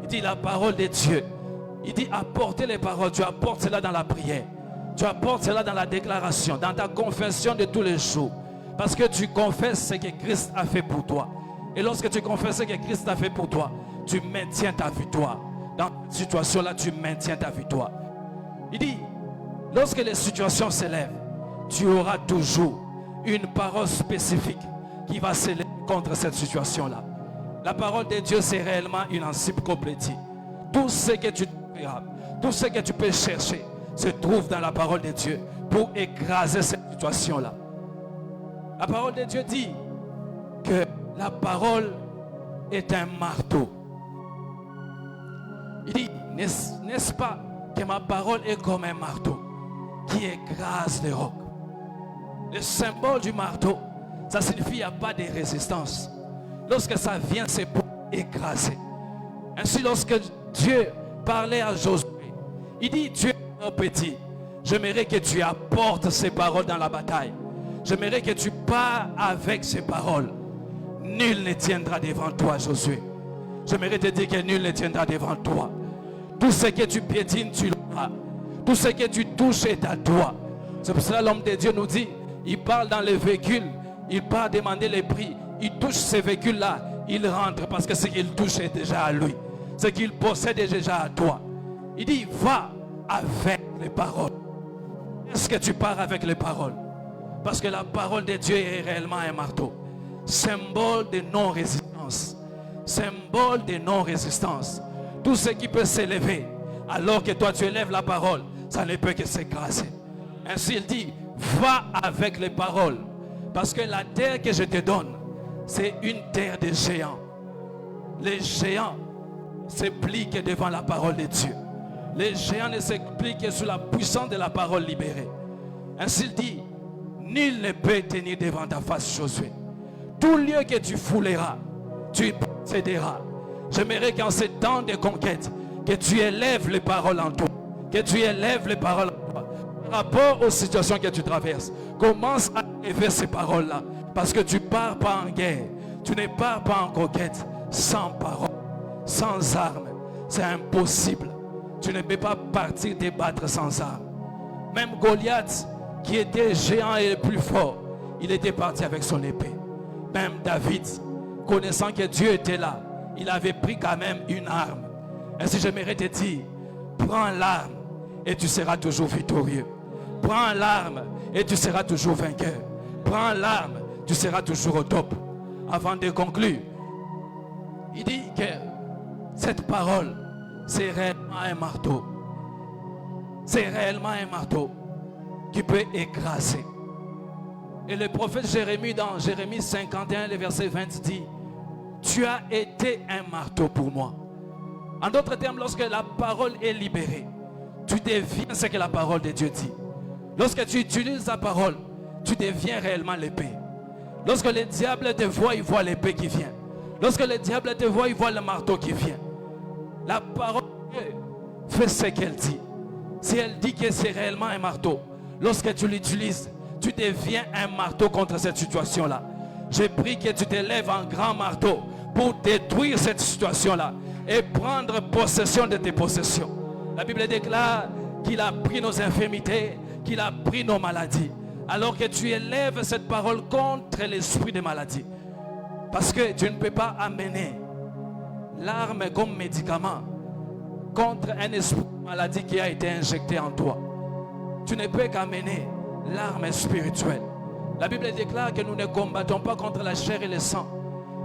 Il dit la parole de Dieu. Il dit apportez les paroles. Tu apportes cela dans la prière. Tu apportes cela dans la déclaration, dans ta confession de tous les jours. Parce que tu confesses ce que Christ a fait pour toi. Et lorsque tu confesses ce que Christ a fait pour toi, tu maintiens ta victoire. Dans cette situation-là, tu maintiens ta victoire. Il dit, lorsque les situations s'élèvent, tu auras toujours une parole spécifique qui va s'élever contre cette situation-là. La parole de Dieu, c'est réellement une encyclopédie. Tout ce que tu feras, tout ce que tu peux chercher, se trouve dans la parole de Dieu pour écraser cette situation-là. La parole de Dieu dit que la parole est un marteau. Il dit, n'est-ce pas que ma parole est comme un marteau qui écrase les rocs. Le symbole du marteau, ça signifie qu'il n'y a pas de résistance. Lorsque ça vient, c'est pour écraser. Ainsi, lorsque Dieu parlait à Josué, il dit, tu es mon petit, j'aimerais que tu apportes ces paroles dans la bataille. J'aimerais que tu pars avec ces paroles. Nul ne tiendra devant toi, Josué. J'aimerais te dire que nul ne tiendra devant toi. Tout ce que tu piétines, tu l'auras. Tout ce que tu touches est à toi. C'est pour cela que l'homme de Dieu nous dit, il parle dans les véhicules, il part demander les prix. Il touche ces véhicules-là, il rentre parce que ce qu'il touche est déjà à lui. Ce qu'il possède est déjà à toi. Il dit, va avec les paroles. Est-ce que tu pars avec les paroles? Parce que la parole de Dieu est réellement un marteau. Symbole de non-résistance. Symbole de non-résistance. Tout ce qui peut s'élever, alors que toi tu élèves la parole, ça ne peut que s'écraser. Ainsi il dit, va avec les paroles. Parce que la terre que je te donne, c'est une terre de géants. Les géants se plient que devant la parole de Dieu. Les géants ne se plient que sous la puissance de la parole libérée. Ainsi il dit, nul ne peut tenir devant ta face, Josué. Tout lieu que tu fouleras, tu posséderas. J'aimerais qu'en ces temps de conquête, que tu élèves les paroles en toi. Que tu élèves les paroles en toi. Par rapport aux situations que tu traverses, commence à élever ces paroles-là. Parce que tu ne pars pas en guerre. Tu ne pars pas en conquête sans parole, sans armes. C'est impossible. Tu ne peux pas partir te battre sans armes. Même Goliath, qui était géant et le plus fort, il était parti avec son épée. Même David, connaissant que Dieu était là, il avait pris quand même une arme. Ainsi j'aimerais te dire, prends l'arme et tu seras toujours victorieux. Prends l'arme et tu seras toujours vainqueur. Prends l'arme, tu seras toujours au top. Avant de conclure, il dit que cette parole, c'est réellement un marteau. C'est réellement un marteau qui peut écraser. Et le prophète Jérémie, dans Jérémie 51, le verset 20, dit, tu as été un marteau pour moi. En d'autres termes, lorsque la parole est libérée, tu deviens ce que la parole de Dieu dit. Lorsque tu utilises la parole, tu deviens réellement l'épée. Lorsque le diable te voit, il voit l'épée qui vient. Lorsque le diable te voit, il voit le marteau qui vient. La parole de Dieu fait ce qu'elle dit. Si elle dit que c'est réellement un marteau, lorsque tu l'utilises, tu deviens un marteau contre cette situation-là. J'ai pris que tu te lèves en grand marteau pour détruire cette situation-là et prendre possession de tes possessions. La Bible déclare qu'il a pris nos infirmités, qu'il a pris nos maladies. Alors que tu élèves cette parole contre l'esprit de maladie. Parce que tu ne peux pas amener l'arme comme médicament contre un esprit de maladie qui a été injecté en toi. Tu ne peux qu'amener l'arme spirituelle. La Bible déclare que nous ne combattons pas contre la chair et le sang.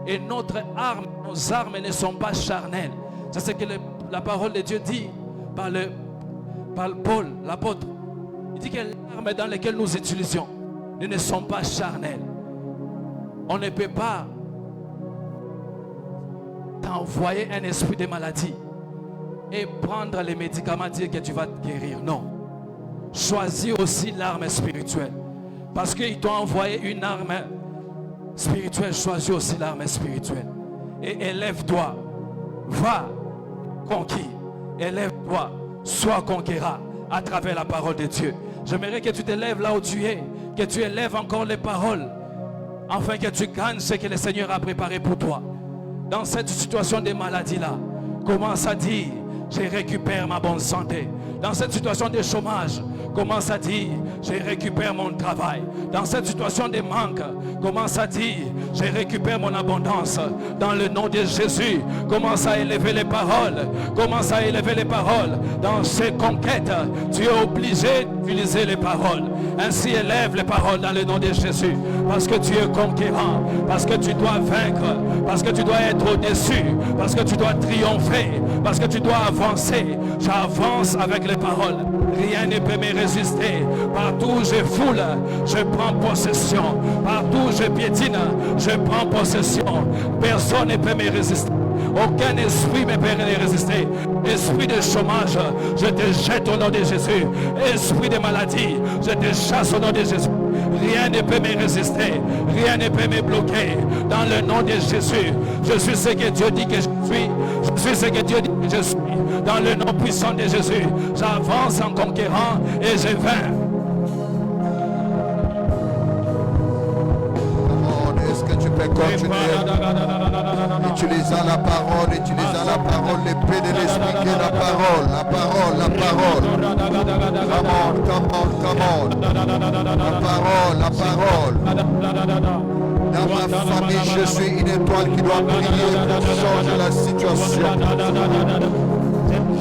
Et nos armes ne sont pas charnelles. C'est ce que la parole de Dieu dit par Paul, l'apôtre. Il dit que les armes dans lesquelles nous utilisions ne sont pas charnelles. On ne peut pas t'envoyer un esprit de maladie et prendre les médicaments, dire que tu vas te guérir. Non. Choisis aussi l'arme spirituelle. Parce qu'ils t'ont envoyé une arme spirituelle, choisis aussi l'arme spirituelle. Et élève-toi. Va, conquis. Élève-toi. Sois conquérant à travers la parole de Dieu. J'aimerais que tu te lèves là où tu es. Que tu élèves encore les paroles. Afin que tu gagnes ce que le Seigneur a préparé pour toi. Dans cette situation de maladie-là, commence à dire, je récupère ma bonne santé. Dans cette situation de chômage, commence à dire, je récupère mon travail. Dans cette situation de manque, commence à dire, je récupère mon abondance. Dans le nom de Jésus, commence à élever les paroles. Commence à élever les paroles. Dans ces conquêtes, tu es obligé d'utiliser les paroles. Ainsi élève les paroles dans le nom de Jésus. Parce que tu es conquérant. Parce que tu dois vaincre. Parce que tu dois être au-dessus. Parce que tu dois triompher. Parce que tu dois avancer. J'avance avec les paroles. Rien ne peut me résister. Partout où je foule, je prends possession. Partout où je piétine, je prends possession. Personne ne peut me résister. Aucun esprit ne peut me résister. Esprit de chômage, je te jette au nom de Jésus. Esprit de maladie, je te chasse au nom de Jésus. Rien ne peut me résister. Rien ne peut me bloquer. Dans le nom de Jésus, je suis ce que Dieu dit que je suis. Je suis ce que Dieu dit que je suis. Dans le nom puissant de Jésus, j'avance en conquérant et je vainc. Est-ce que tu peux continuer utilisant la parole, l'épée de l'esprit qui est la parole. Come on. La parole. Dans ma famille, je suis une étoile qui doit briller pour changer la situation.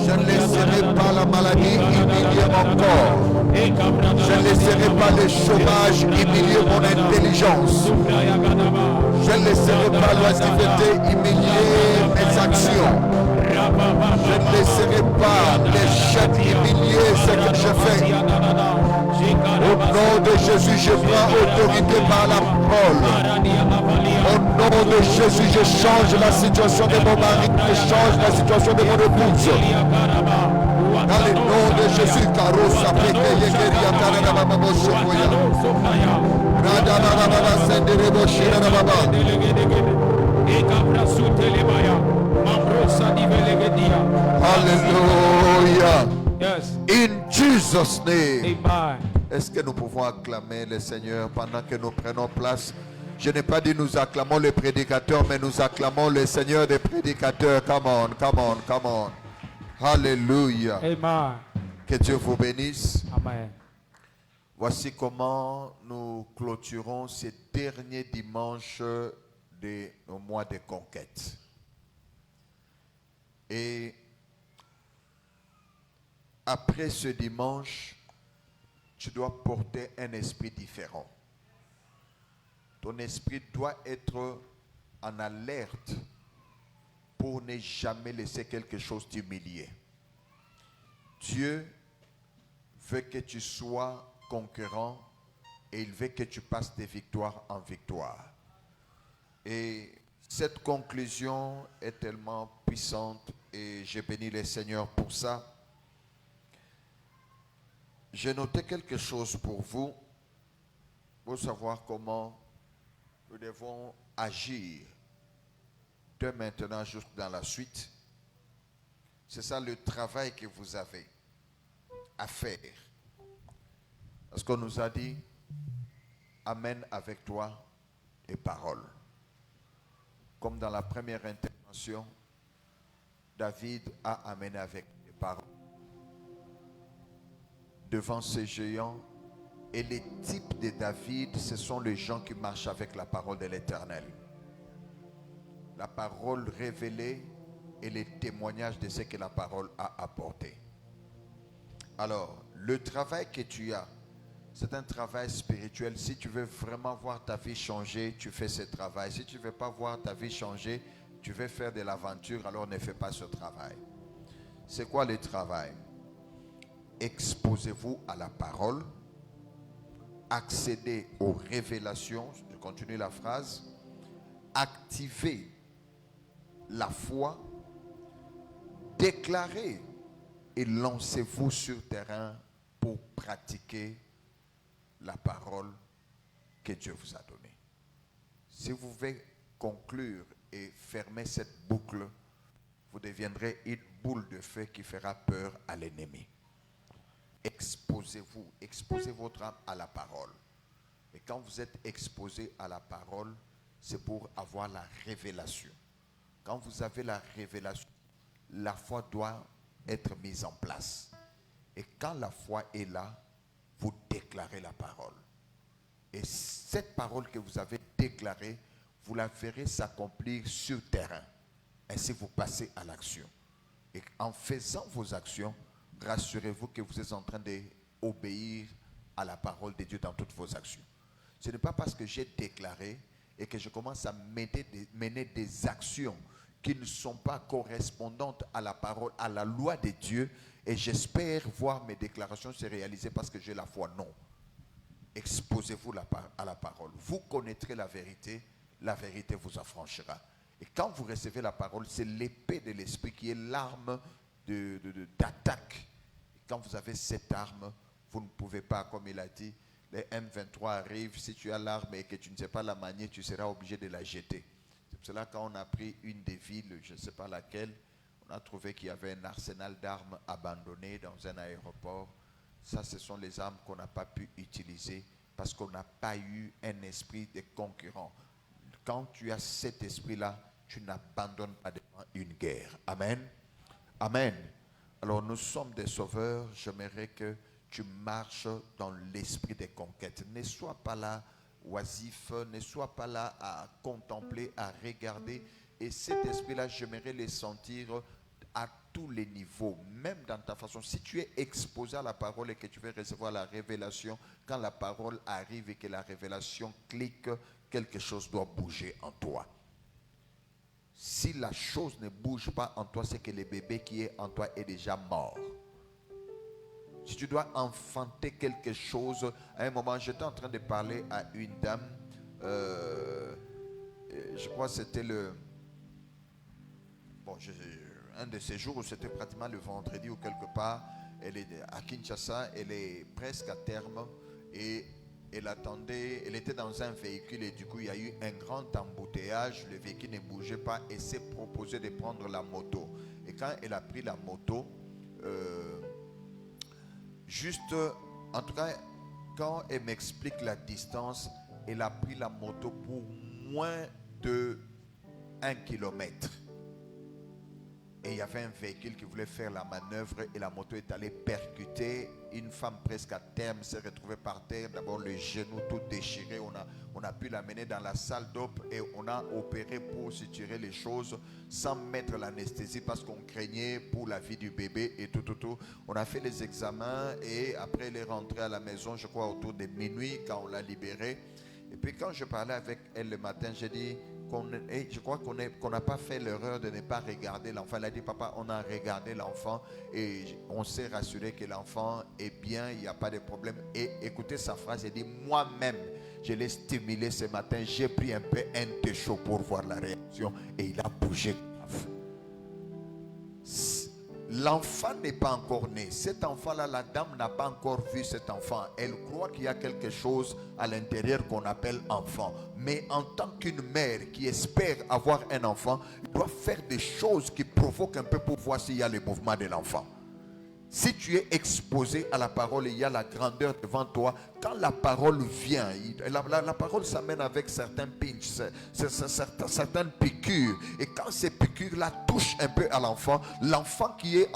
Je ne laisserai pas la maladie humilier mon corps. Je ne laisserai pas le chômage humilier mon intelligence. Je ne laisserai pas l'oisiveté humilier mes actions. Je ne laisserai pas l'échec humilier ce que je fais. Au nom de Jésus, je prends autorité par la parole. Au nom de Jésus, je change la situation de mon mari, je change la situation de mon épouse. Dans le nom de Jésus, Karosa, Hallelujah. Yes. In Jesus' name. Amen. Est-ce que nous pouvons acclamer le Seigneur pendant que nous prenons place? Je n'ai pas dit nous acclamons le prédicateur, mais nous acclamons le Seigneur des prédicateurs. Come on. Hallelujah. Amen. Que Dieu vous bénisse. Amen. Voici comment nous clôturons ces derniers dimanches du mois de conquête. Et après ce dimanche, tu dois porter un esprit différent. Ton esprit doit être en alerte pour ne jamais laisser quelque chose t'humilier. Dieu veut que tu sois conquérant et il veut que tu passes de victoire en victoire. Et cette conclusion est tellement puissante et je bénis le Seigneur pour ça. J'ai noté quelque chose pour vous, pour savoir comment nous devons agir de maintenant jusqu'à dans la suite. C'est ça le travail que vous avez à faire. Parce qu'on nous a dit, amène avec toi les paroles. Comme dans la première intervention, David a amené avec les paroles devant ces géants. Et les types de David, ce sont les gens qui marchent avec la parole de l'Éternel. La parole révélée et les témoignages de ce que la parole a apporté. Alors, le travail que tu as, C'est un travail spirituel. Si tu veux vraiment voir ta vie changer, tu fais ce travail. Si tu ne veux pas voir ta vie changer, tu veux faire de l'aventure, alors ne fais pas ce travail. C'est quoi le travail? Exposez-vous à la parole. Accédez aux révélations. Je continue la phrase. Activez la foi. Déclarez et lancez-vous sur terrain pour pratiquer la parole que Dieu vous a donnée. Si vous voulez conclure et fermer cette boucle, vous deviendrez une boule de feu qui fera peur à l'ennemi. Exposez-vous, exposez votre âme à la parole. Et quand vous êtes exposé à la parole, c'est pour avoir la révélation. Quand vous avez la révélation, la foi doit être mise en place. Et quand la foi est là, vous déclarez la parole. Et cette parole que vous avez déclarée, vous la verrez s'accomplir sur terrain. Ainsi, vous passez à l'action. Et en faisant vos actions, rassurez-vous que vous êtes en train d'obéir à la parole de Dieu dans toutes vos actions. Ce n'est pas parce que j'ai déclaré et que je commence à mener des actions qui ne sont pas correspondantes à la parole, à la loi de Dieu, et j'espère voir mes déclarations se réaliser parce que j'ai la foi. Non. Exposez-vous à la parole. Vous connaîtrez la vérité vous affranchira. Et quand vous recevez la parole, c'est l'épée de l'esprit qui est l'arme d'attaque. Et quand vous avez cette arme, vous ne pouvez pas, comme il a dit, les M23 arrivent, si tu as l'arme et que tu ne sais pas la manier, tu seras obligé de la jeter. C'est pour cela quand on a pris une des villes, je ne sais pas laquelle, on a trouvé qu'il y avait un arsenal d'armes abandonné dans un aéroport. Ça, ce sont les armes qu'on n'a pas pu utiliser parce qu'on n'a pas eu un esprit de concurrent. Quand tu as cet esprit-là, tu n'abandonnes pas devant une guerre. Amen. Amen. Alors nous sommes des sauveurs. J'aimerais que tu marches dans l'esprit des conquêtes. Ne sois pas là oisif, ne sois pas là à contempler, à regarder. Et cet esprit-là, j'aimerais le sentir à tous les niveaux, même dans ta façon. Si tu es exposé à la parole et que tu veux recevoir la révélation, quand la parole arrive et que la révélation clique, quelque chose doit bouger en toi. Si la chose ne bouge pas en toi, c'est que le bébé qui est en toi est déjà mort. Si tu dois enfanter quelque chose, à un moment, j'étais en train de parler à une dame, je crois que c'était un de ces jours où c'était pratiquement le vendredi ou quelque part. Elle est à Kinshasa, elle est presque à terme et elle attendait, elle était dans un véhicule et du coup il y a eu un grand embouteillage, le véhicule ne bougeait pas et s'est proposé de prendre la moto. Et quand elle a pris la moto, en tout cas, quand elle m'explique la distance, elle a pris la moto pour moins de 1 kilomètre. Et il y avait un véhicule qui voulait faire la manœuvre et la moto est allée percuter. Une femme presque à terme s'est retrouvée par terre. D'abord le genou tout déchiré. On a pu l'amener dans la salle d'op et on a opéré pour suturer les choses sans mettre l'anesthésie parce qu'on craignait pour la vie du bébé et tout. On a fait les examens et après elle est rentrée à la maison, je crois autour de minuit quand on l'a libérée. Et puis quand je parlais avec elle le matin, j'ai dit... je crois qu'on n'a pas fait l'erreur de ne pas regarder l'enfant. Elle a dit, papa, on a regardé l'enfant et on s'est rassuré que l'enfant est bien, il n'y a pas de problème. Et écoutez sa phrase, elle dit, moi-même, je l'ai stimulé ce matin, j'ai pris un peu un thé chaud pour voir la réaction et il a bougé. L'enfant n'est pas encore né. Cet enfant-là, la dame n'a pas encore vu cet enfant. Elle croit qu'il y a quelque chose à l'intérieur qu'on appelle enfant. Mais en tant qu'une mère qui espère avoir un enfant, elle doit faire des choses qui provoquent un peu pour voir s'il y a le mouvement de l'enfant. Si tu es exposé à la parole et il y a la grandeur devant toi, quand la parole vient, la parole s'amène avec certains pinches, certaines piqûres. Et quand ces piqûres-là touchent un peu à l'enfant, l'enfant qui est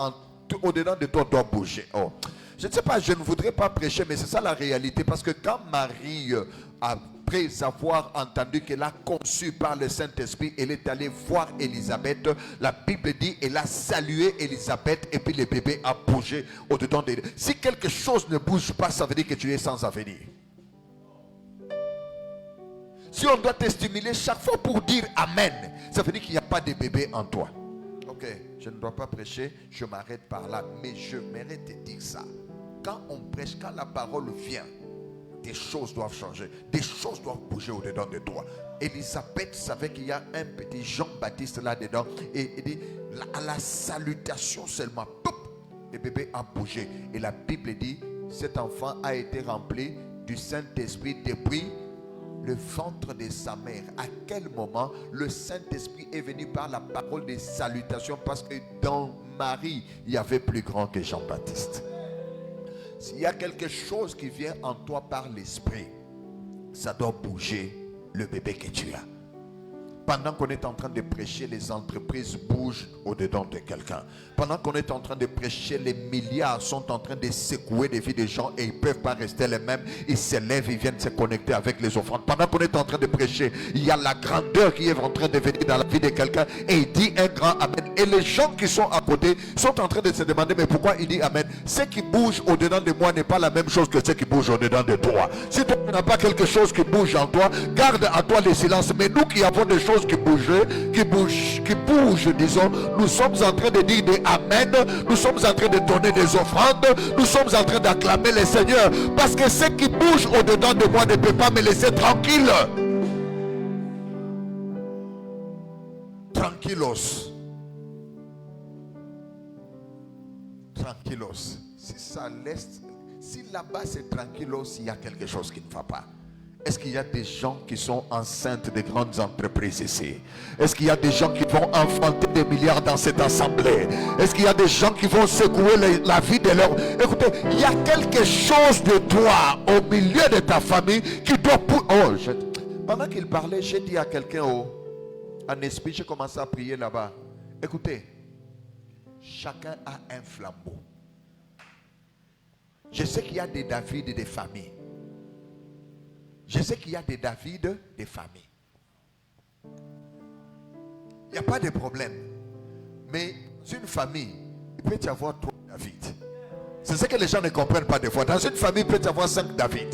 au-dedans de toi doit bouger. Oh. Je ne sais pas, je ne voudrais pas prêcher, mais c'est ça la réalité. Parce que quand Marie, après avoir entendu qu'elle a conçu par le Saint-Esprit, elle est allée voir Élisabeth. La Bible dit, elle a salué Élisabeth et puis le bébé a bougé au-dedans d'elle. Si quelque chose ne bouge pas, ça veut dire que tu es sans avenir. Si on doit te stimuler chaque fois pour dire Amen, ça veut dire qu'il n'y a pas de bébé en toi. Ok, je ne dois pas prêcher, je m'arrête par là, mais je mérite de dire ça. Quand on prêche, quand la parole vient, des choses doivent changer, des choses doivent bouger au-dedans de toi. Élisabeth savait qu'il y a un petit Jean-Baptiste là-dedans, et il dit, à la salutation seulement, pop, le bébé a bougé. Et la Bible dit, cet enfant a été rempli du Saint-Esprit depuis le ventre de sa mère. À quel moment le Saint-Esprit est venu par la parole de salutation? Parce que dans Marie, il y avait plus grand que Jean-Baptiste. S'il y a quelque chose qui vient en toi par l'Esprit, ça doit bouger le bébé que tu as. Pendant qu'on est en train de prêcher, les entreprises bougent au-dedans de quelqu'un. Pendant qu'on est en train de prêcher, les milliards sont en train de secouer les vies des gens et ils ne peuvent pas rester les mêmes. Ils se lèvent, ils viennent se connecter avec les offrandes. Pendant qu'on est en train de prêcher, il y a la grandeur qui est en train de venir dans la vie de quelqu'un et il dit un grand Amen. Et les gens qui sont à côté sont en train de se demander, mais pourquoi il dit Amen? Ce qui bouge au-dedans de moi n'est pas la même chose que ce qui bouge au-dedans de toi. Si toi, tu n'as pas quelque chose qui bouge en toi, garde à toi le silence. Mais nous qui avons des choses qui bougent, disons, nous sommes en train de dire des Amen, nous sommes en train de donner des offrandes, nous sommes en train d'acclamer le Seigneur, parce que ce qui bouge au-dedans de moi ne peut pas me laisser tranquille. Tranquillos. Tranquillos. Si ça laisse, si là-bas c'est tranquillos, il y a quelque chose qui ne va pas. Est-ce qu'il y a des gens qui sont enceintes de grandes entreprises ici? Est-ce qu'il y a des gens qui vont enfanter des milliards dans cette assemblée? Est-ce qu'il y a des gens qui vont secouer la vie de leur... Écoutez, il y a quelque chose de toi au milieu de ta famille qui doit... Pendant qu'il parlait, j'ai dit à quelqu'un en esprit, j'ai commencé à prier là-bas. Écoutez, chacun a un flambeau. Je sais qu'il y a des David et des familles. Je sais qu'il y a des David, des familles. Il n'y a pas de problème. Mais dans une famille, il peut y avoir 3 David. C'est ce que les gens ne comprennent pas des fois. Dans une famille, il peut y avoir 5 David.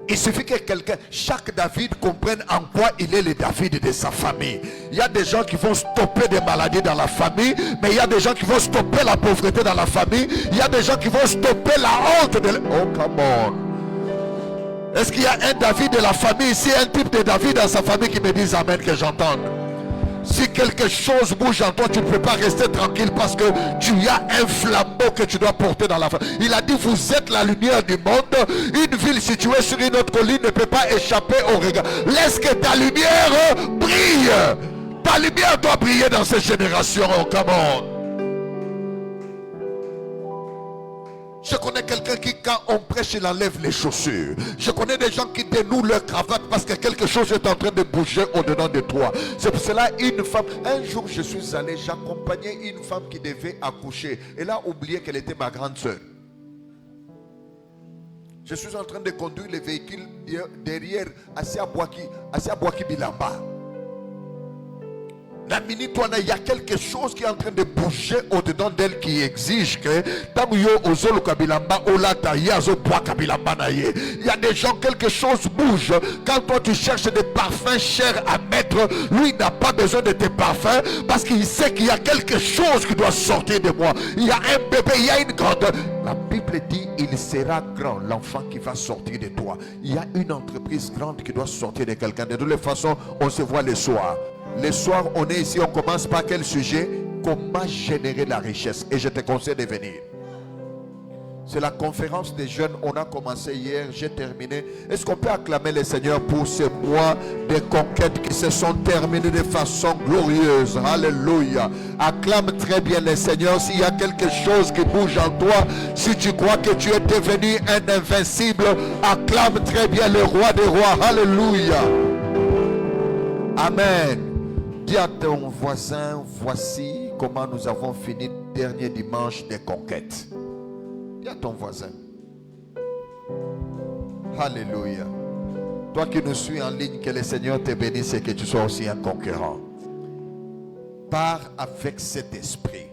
Il suffit que quelqu'un, chaque David comprenne en quoi il est le David de sa famille. Il y a des gens qui vont stopper des maladies dans la famille, mais il y a des gens qui vont stopper la pauvreté dans la famille. Il y a des gens qui vont stopper la honte de... Oh, come on. Est-ce qu'il y a un David de la famille ici, un type de David dans sa famille qui me dise Amen, que j'entende? Si quelque chose bouge en toi, tu ne peux pas rester tranquille parce que tu as un flambeau que tu dois porter dans la famille. Il a dit, vous êtes la lumière du monde. Une ville située sur une autre colline ne peut pas échapper au regard. Laisse que ta lumière brille. Ta lumière doit briller dans cette génération. Oh, come on. Je connais quelqu'un qui, quand on prêche, il enlève les chaussures. Je connais des gens qui dénouent leur cravate parce que quelque chose est en train de bouger au-dedans de toi. C'est pour cela, une femme... Un jour, je suis allé, j'accompagnais une femme qui devait accoucher. Elle a oublié qu'elle était ma grande soeur. Je suis en train de conduire le véhicule derrière, assis à Boaki Bilamba. La minute, il y a quelque chose qui est en train de bouger au-dedans d'elle qui exige que il y a des gens, quelque chose bouge. Quand toi tu cherches des parfums chers à mettre, lui n'a pas besoin de tes parfums parce qu'il sait qu'il y a quelque chose qui doit sortir de moi. Il y a un bébé, il y a une grande... La Bible dit, il sera grand, l'enfant qui va sortir de toi. Il y a une entreprise grande qui doit sortir de quelqu'un. De toutes les façons, on se voit le soir. Le soir, on est ici, on commence par quel sujet? Comment générer la richesse? Et je te conseille de venir. C'est la conférence des jeunes, on a commencé hier, j'ai terminé. Est-ce qu'on peut acclamer le Seigneur pour ce mois de conquêtes qui se sont terminées de façon glorieuse? Alléluia. Acclame très bien le Seigneur. S'il y a quelque chose qui bouge en toi, si tu crois que tu es devenu un invincible, acclame très bien le roi des rois. Alléluia. Amen. Dis à ton voisin, voici comment nous avons fini le dernier dimanche des conquêtes. Dis à ton voisin. Alléluia. Toi qui nous suis en ligne, que le Seigneur te bénisse et que tu sois aussi un conquérant. Pars avec cet esprit.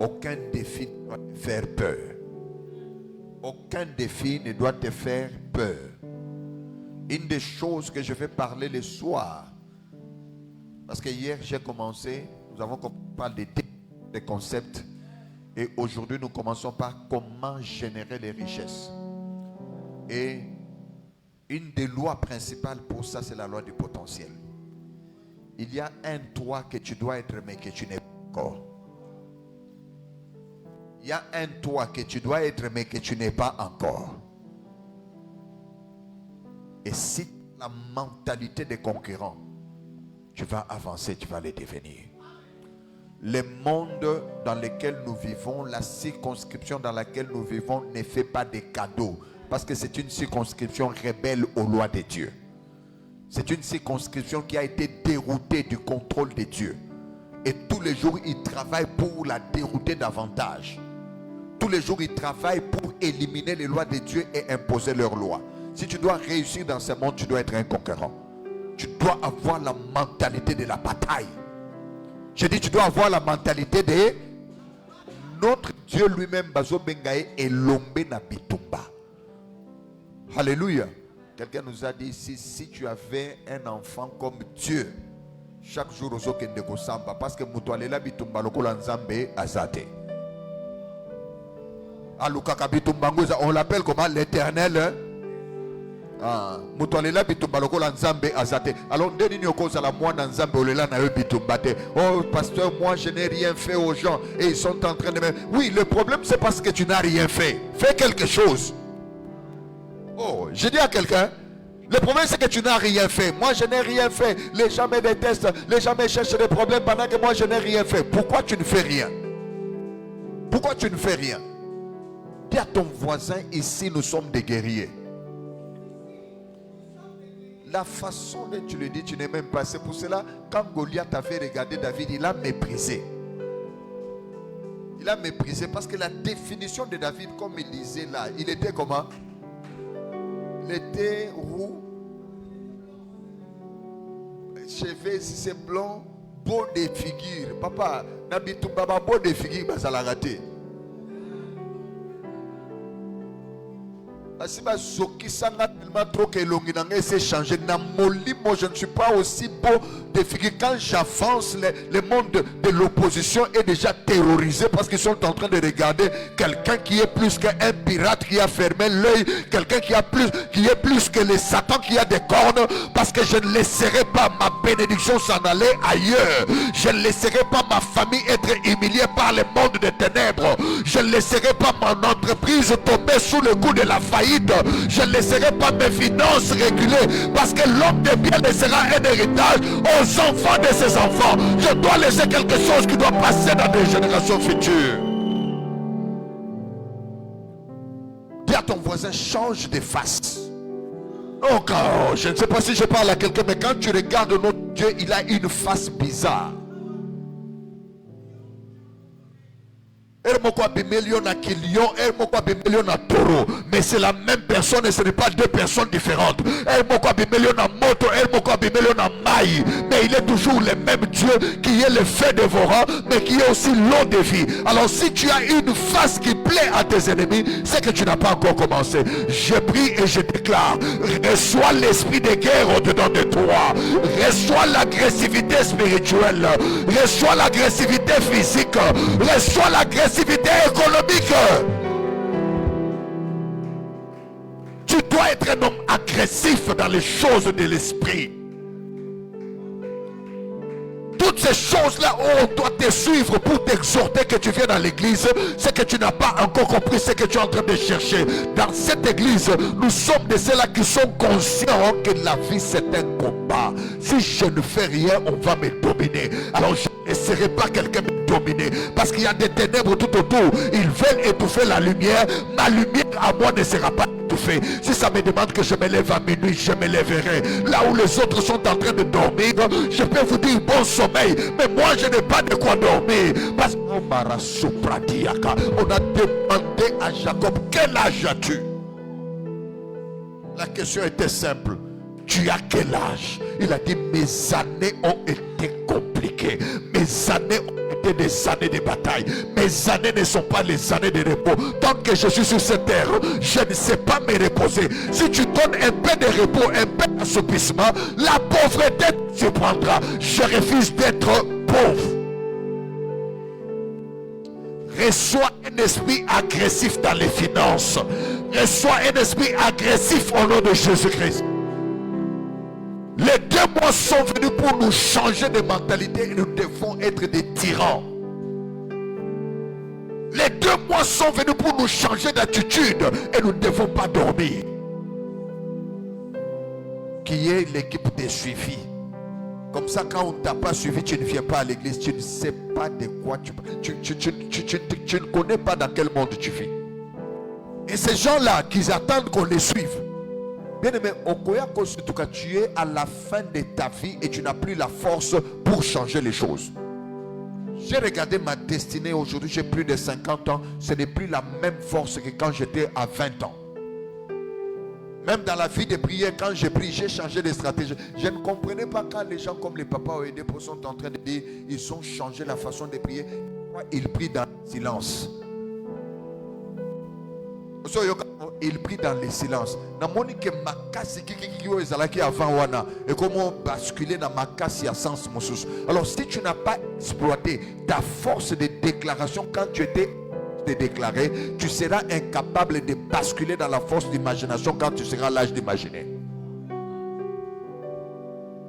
Aucun défi ne doit te faire peur. Aucun défi ne doit te faire peur. Une des choses que je vais parler le soir, parce que hier j'ai commencé, nous avons parlé des concepts, et aujourd'hui nous commençons par comment générer les richesses. Et une des lois principales pour ça, c'est la loi du potentiel. Il y a un toi que tu dois être, mais que tu n'es pas encore. Il y a un toi que tu dois être, mais que tu n'es pas encore. Et si la mentalité des concurrents, tu vas avancer, tu vas les devenir. Le monde dans lequel nous vivons, la circonscription dans laquelle nous vivons ne fait pas de cadeaux. Parce que c'est une circonscription rebelle aux lois de Dieu. C'est une circonscription qui a été déroutée du contrôle de Dieu. Et tous les jours, ils travaillent pour la dérouter davantage. Tous les jours, ils travaillent pour éliminer les lois de Dieu et imposer leurs lois. Si tu dois réussir dans ce monde, tu dois être un conquérant. Tu dois avoir la mentalité de la bataille. Je dis, tu dois avoir la mentalité de notre Dieu lui-même, Bazo Bengae, et l'ombe na bitumba. Alléluia. Quelqu'un nous a dit ici, si tu avais un enfant comme Dieu, chaque jour aux okende ko samba, parce que mutualela bitumba lokola nzambe azate. Alukaka bitumba ngoza, on l'appelle comment? L'Éternel. Mutualela bitumba lokola nzambe azate. Alors ndeni nyokoza la mwana nzambe olela na yo bitumba te. Oh pasteur, moi je n'ai rien fait aux gens et ils sont en train de me... Oui, le problème c'est parce que tu n'as rien fait. Fais quelque chose. Oh, je dis à quelqu'un, le problème c'est que tu n'as rien fait. Moi je n'ai rien fait. Les gens me détestent. Les gens me cherchent des problèmes pendant que moi je n'ai rien fait. Pourquoi tu ne fais rien? Pourquoi tu ne fais rien? Dis à ton voisin, ici nous sommes des guerriers. La façon dont tu le dis, tu n'es même pas. C'est pour cela, quand Goliath avait regardé David, il a méprisé. Il a méprisé parce que la définition de David, comme il disait là, il était comment? Il était roux, cheveux, si c'est blanc, beau de figure. Papa, n'habite pas beau de figure, mais ça l'a raté. Si tellement trop que l'onginanga s'est changé, je ne suis pas aussi beau de figure. Quand j'avance, le monde de l'opposition est déjà terrorisé parce qu'ils sont en train de regarder quelqu'un qui est plus qu'un pirate qui a fermé l'œil, quelqu'un qui est plus que le Satan qui a des cornes, parce que je ne laisserai pas ma bénédiction s'en aller ailleurs. Je ne laisserai pas ma famille être humiliée par le monde des ténèbres. Je ne laisserai pas mon entreprise tomber sous le coup de la faillite. Je ne laisserai pas mes finances reculer, parce que l'homme de bien laissera un héritage aux enfants de ses enfants. Je dois laisser quelque chose qui doit passer dans des générations futures. Dis à ton voisin, change de face. Oh, je ne sais pas si je parle à quelqu'un, mais quand tu regardes notre Dieu, il a une face bizarre. Mais c'est la même personne et ce n'est pas deux personnes différentes. Mais il est toujours le même Dieu qui est le feu dévorant, mais qui est aussi l'eau de vie. Alors si tu as une face qui plaît à tes ennemis, c'est que tu n'as pas encore commencé. Je prie et je déclare, reçois l'esprit de guerre au-dedans de toi. Reçois l'agressivité spirituelle. Reçois l'agressivité physique. Reçois l'agressivité économique. Tu dois être un homme agressif dans les choses de l'esprit. Toutes ces choses-là où on doit te suivre pour t'exhorter que tu viennes dans l'église, c'est que tu n'as pas encore compris ce que tu es en train de chercher. Dans cette église, nous sommes de ceux-là qui sont conscients que la vie c'est un combat. Si je ne fais rien, on va me dominer. Alors je ne laisserai pas quelqu'un me dominer, parce qu'il y a des ténèbres tout autour. Ils veulent étouffer la lumière. Ma lumière à moi ne sera pas m'étouffer. Si ça me demande que je me lève à minuit, je me lèverai. Là où les autres sont en train de dormir, je peux vous dire bon sommeil. Mais moi, je n'ai pas de quoi dormir. Parce qu'on a demandé à Jacob, quel âge as-tu? La question était simple. Tu as quel âge? Il a dit, mes années ont été compliquées. Mes années ont été des années de bataille. Mes années ne sont pas les années de repos. Tant que je suis sur cette terre, je ne sais pas me reposer. Si tu donnes un peu de repos, un peu d'assoupissement, la pauvreté te surprendra. Je refuse d'être pauvre. Reçois un esprit agressif dans les finances. Reçois un esprit agressif au nom de Jésus-Christ. Les 2 mois sont venus pour nous changer de mentalité et nous devons être des tyrans. Les 2 mois sont venus pour nous changer d'attitude et nous ne devons pas dormir. Qui est l'équipe de suivi? Comme ça, quand on ne t'a pas suivi, tu ne viens pas à l'église, tu ne sais pas de quoi tu ne connais pas dans quel monde tu vis. Et ces gens-là, qu'ils attendent qu'on les suive. Bien aimé, tu es à la fin de ta vie et tu n'as plus la force pour changer les choses. J'ai regardé ma destinée aujourd'hui, j'ai plus de 50 ans. Ce n'est plus la même force que quand j'étais à 20 ans. Même dans la vie de prière, quand j'ai prié, j'ai changé de stratégie. Je ne comprenais pas quand les gens comme les papas ou les dépôts sont en train de dire, ils ont changé la façon de prier. Ils prient dans le silence. Il prie dans le silence. Et comment basculer dans ma casse à sens. Alors si tu n'as pas exploité ta force de déclaration quand tu étais déclaré, tu seras incapable de basculer dans la force d'imagination quand tu seras à l'âge d'imaginer.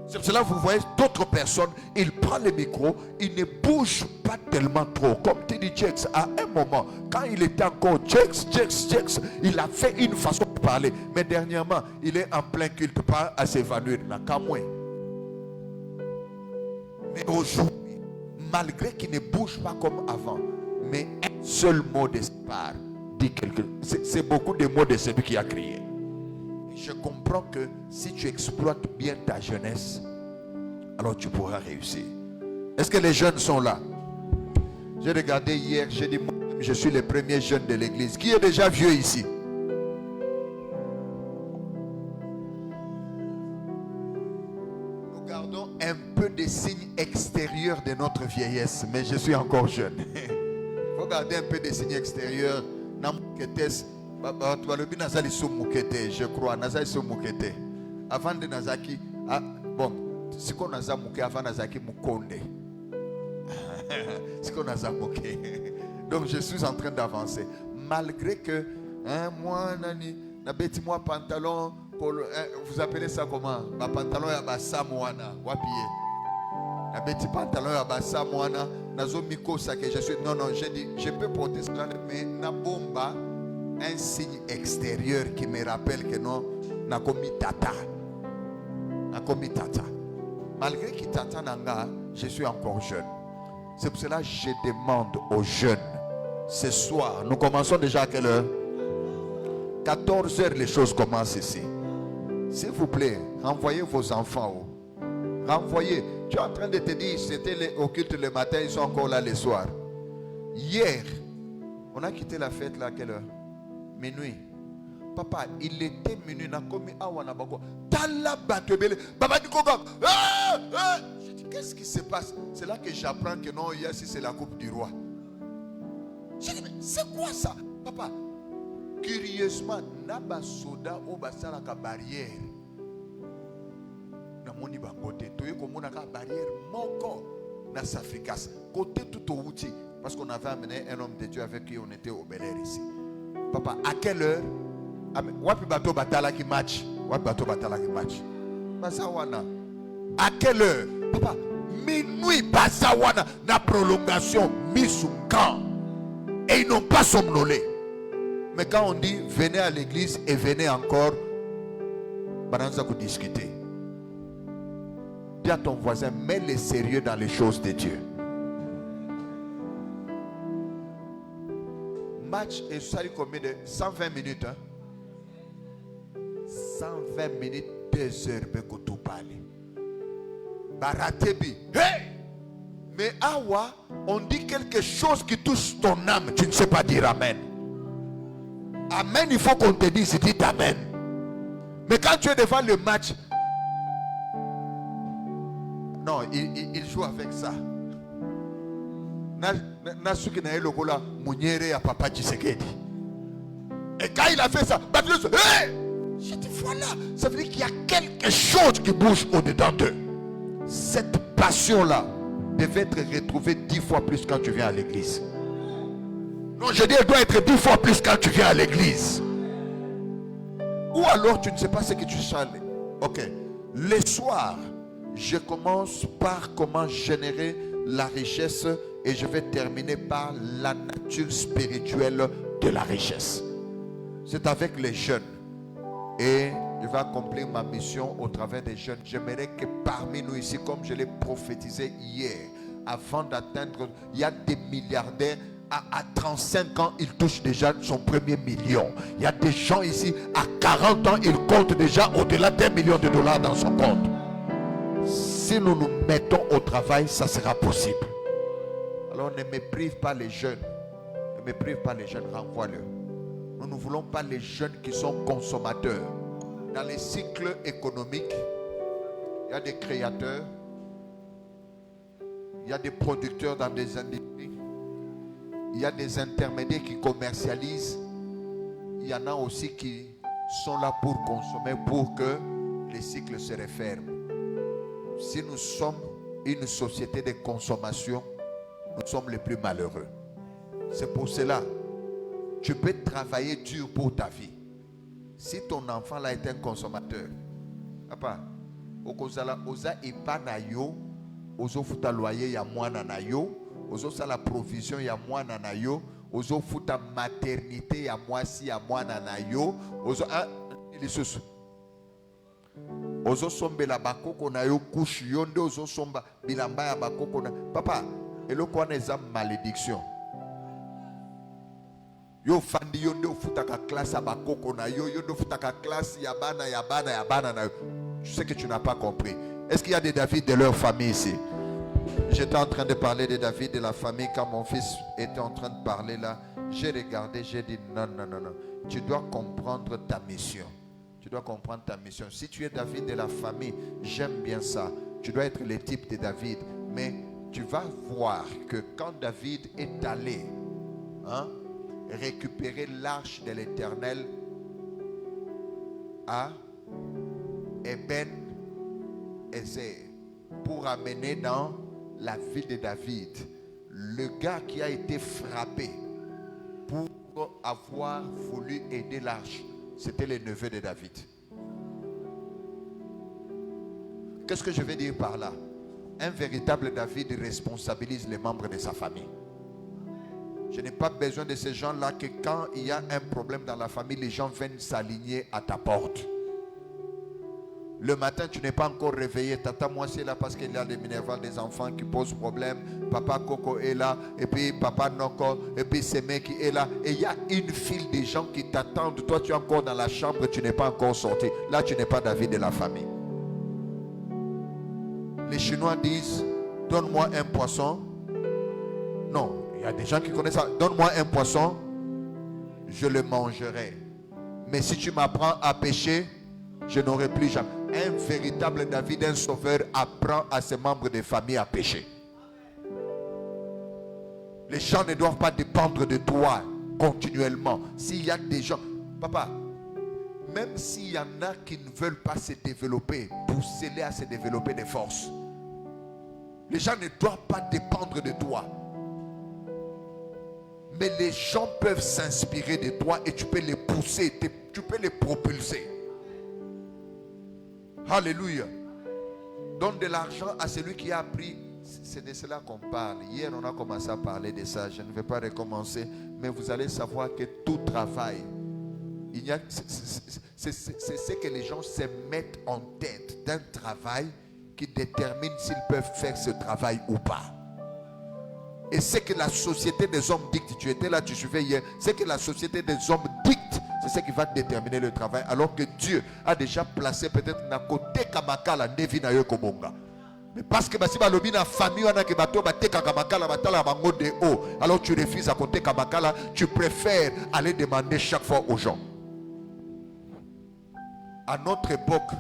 C'est pour cela que vous voyez d'autres personnes, ils prennent le micro, ils ne bougent pas tellement trop. Comme Teddy Jakes, à un moment, quand il était encore Jakes, il a fait une façon de parler. Mais dernièrement, il est en plein culte, pas à s'évanouir. Mais aujourd'hui, malgré qu'il ne bouge pas comme avant, mais un seul mot d'espoir dit quelque chose. C'est beaucoup de mots de celui qui a crié. Je comprends que si tu exploites bien ta jeunesse, alors tu pourras réussir. Est-ce que les jeunes sont là? J'ai regardé hier, j'ai dit, je suis le premier jeune de l'église. Qui est déjà vieux ici? Nous gardons un peu des signes extérieurs de notre vieillesse, mais je suis encore jeune. Il faut garder un peu des signes extérieurs. Je crois avant de Nazaki bon si qu'on a zamuke avant Nazaki mukonde si qu'on a zamuke. Donc je suis en train d'avancer malgré que moi nani na beti moi pantalon vous appelez ça comment? Ma pantalon ya ba samoana wapiye na beti pantalon ya ba samoana nazo mikosa que je suis non j'ai dit je peux porter ça mais na bomba un signe extérieur qui me rappelle que non, nakomi tata. Malgré que tata nanga, je suis encore jeune. C'est pour cela que je demande aux jeunes. Ce soir, nous commençons déjà à quelle heure? 14 heures, les choses commencent ici. S'il vous plaît, renvoyez vos enfants. Renvoyez. Tu es en train de te dire, c'était au culte le matin, ils sont encore là le soir. Hier, on a quitté la fête là à quelle heure? Minuit. Papa, il était minuit. Je dis, qu'est-ce qui se passe? C'est là que j'apprends que non, ici c'est la coupe du roi. Je dis, mais c'est quoi ça? Papa, curieusement, naba soda au bassin la barrière. Na moni ba côté. Toye comme on a la barrière moko na s'africasse. Côté tout au outil. Parce qu'on avait amené un homme de Dieu avec qui on était au Bel Air ici. Papa, à quelle heure? Wapi bato batala qui match? Wapi bato batala qui match? Basawana. À quelle heure? Papa, minuit basawana na prolongation misoukan. Et ils n'ont pas somnolé. Mais quand on dit venez à l'église et venez encore, baranza vous discuter. Dis à ton voisin, mets le sérieux dans les choses de Dieu. Match est sali combien de 120 minutes hein? 120 minutes, 2 heures, pour tout parler. Baratebi. Hey! Mais awa, on dit quelque chose qui touche ton âme. Tu ne sais pas dire Amen. Amen, il faut qu'on te dise, dis Amen. Mais quand tu es devant le match, non, il joue avec ça. Et quand il a fait ça, hey! J'ai dit voilà, ça veut dire qu'il y a quelque chose qui bouge au-dedans d'eux. Cette passion-là devait être retrouvée 10 fois plus quand tu viens à l'église. Non, je dis, elle doit être 10 fois plus quand tu viens à l'église. Ou alors tu ne sais pas ce que tu chantes. Ok. Les soirs, je commence par comment générer la richesse et je vais terminer par la nature spirituelle de la richesse. C'est avec les jeunes. Et je vais accomplir ma mission au travers des jeunes. J'aimerais que parmi nous ici, comme je l'ai prophétisé hier, avant d'atteindre, il y a des milliardaires. À 35 ans, il touche déjà son premier million. Il y a des gens ici, à 40 ans, ils comptent déjà au-delà d'1 million de dollars dans son compte. Si nous nous mettons au travail, ça sera possible. Alors ne méprive pas les jeunes. Ne méprive pas les jeunes, renvoie-le. Nous ne voulons pas les jeunes qui sont consommateurs. Dans les cycles économiques, il y a des créateurs, il y a des producteurs dans des industries, il y a des intermédiaires qui commercialisent, il y en a aussi qui sont là pour consommer, pour que les cycles se referment. Si nous sommes une société de consommation, nous sommes les plus malheureux. C'est pour cela, tu peux travailler dur pour ta vie. Si ton enfant là est un consommateur, papa, okozala oza epana yo, ozo futa loyer ya mwana na yo, ozo sala provision ya mwana na yo, ozo futa maternité ya mwasi ya mwana na yo, ozo lisusu. Ozo sombela bakoko na yo couche yonde ozo somba bilamba ya bakoko na papa, eloko wana eza malédiction. Yo fandi yonde ofutaka classe ya bakoko na yo, yonde ofutaka classe ya bana na yo. Je sais que tu n'as pas compris. Est-ce qu'il y a des David de leur famille ici? J'étais en train de parler de David de la famille quand mon fils était en train de parler là. J'ai regardé, j'ai dit non. Tu dois comprendre ta mission. Tu dois comprendre ta mission. Si tu es David de la famille, j'aime bien ça. Tu dois être le type de David. Mais tu vas voir que quand David est allé récupérer l'arche de l'Éternel à Eben-Ezer pour amener dans la ville de David, le gars qui a été frappé pour avoir voulu aider l'arche, c'était le neveu de David. Qu'est-ce que je veux dire par là? Un véritable David responsabilise les membres de sa famille. Je n'ai pas besoin de ces gens-là que quand il y a un problème dans la famille, les gens viennent s'aligner à ta porte. Le matin, tu n'es pas encore réveillé. Tata, moi, c'est là parce qu'il y a les minervales des enfants qui posent problème. Papa Coco est là. Et puis Papa Noko. Et puis Semé qui est là. Et il y a une file de gens qui t'attendent. Toi, tu es encore dans la chambre. Tu n'es pas encore sorti. Là, tu n'es pas David de la famille. Les Chinois disent, donne-moi un poisson. Non. Il y a des gens qui connaissent ça. Donne-moi un poisson, je le mangerai. Mais si tu m'apprends à pêcher, je n'aurai plus jamais. Un véritable David, un sauveur, apprend à ses membres de famille à pêcher. Les gens ne doivent pas dépendre de toi continuellement. S'il y a des gens, papa, même s'il y en a qui ne veulent pas se développer, poussez-les à se développer de force. Les gens ne doivent pas dépendre de toi. Mais les gens peuvent s'inspirer de toi et tu peux les pousser, tu peux les propulser. Alléluia. Donne de l'argent à celui qui a appris. C'est de cela qu'on parle. Hier, on a commencé à parler de ça. Je ne vais pas recommencer. Mais vous allez savoir que tout travail, c'est ce que les gens se mettent en tête d'un travail qui détermine s'ils peuvent faire ce travail ou pas. Et c'est que la société des hommes dicte. Tu étais là, tu suivais hier. C'est que la société des hommes dicte C'est ce qui va déterminer le travail. Alors que Dieu a déjà placé peut-être à côté Kamakala, Nevi na yo Komonga. Mais parce que si balobi na famille wana ke bato ba teka Kamakala batala bango de haut, alors tu refuses à côté Kamakala, tu préfères aller demander chaque fois aux gens. À notre époque,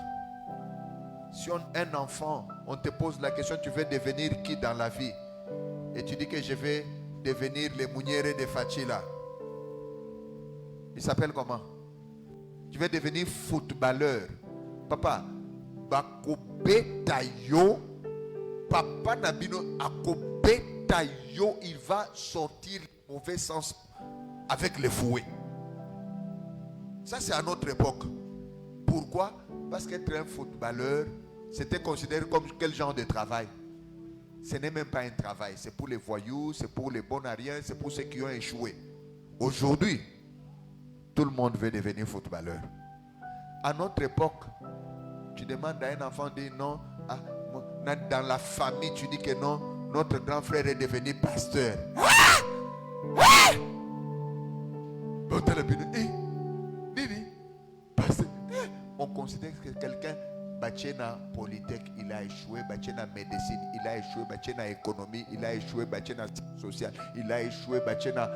si on un enfant, on te pose la question, tu veux devenir qui dans la vie? Et tu dis que je vais devenir le Mouniere de Fachila. Il s'appelle comment? Tu veux devenir footballeur. Papa, bakobe tayo, papa nabino akobe tayo, il va sortir le mauvais sens avec le fouet. Ça c'est à notre époque. Pourquoi? Parce qu'être un footballeur, c'était considéré comme quel genre de travail? Ce n'est même pas un travail. C'est pour les voyous, c'est pour les bonariens, c'est pour ceux qui ont échoué. Aujourd'hui, tout le monde veut devenir footballeur. À notre époque, tu demandes à un enfant de dire non. Dans la famille, tu dis que non. Notre grand frère est devenu pasteur. On considère que quelqu'un Bachena Polytech, il a échoué, Bachena Médecine, il a échoué, Bachena Économie, il a échoué, Bachena Social, il a échoué, Bachena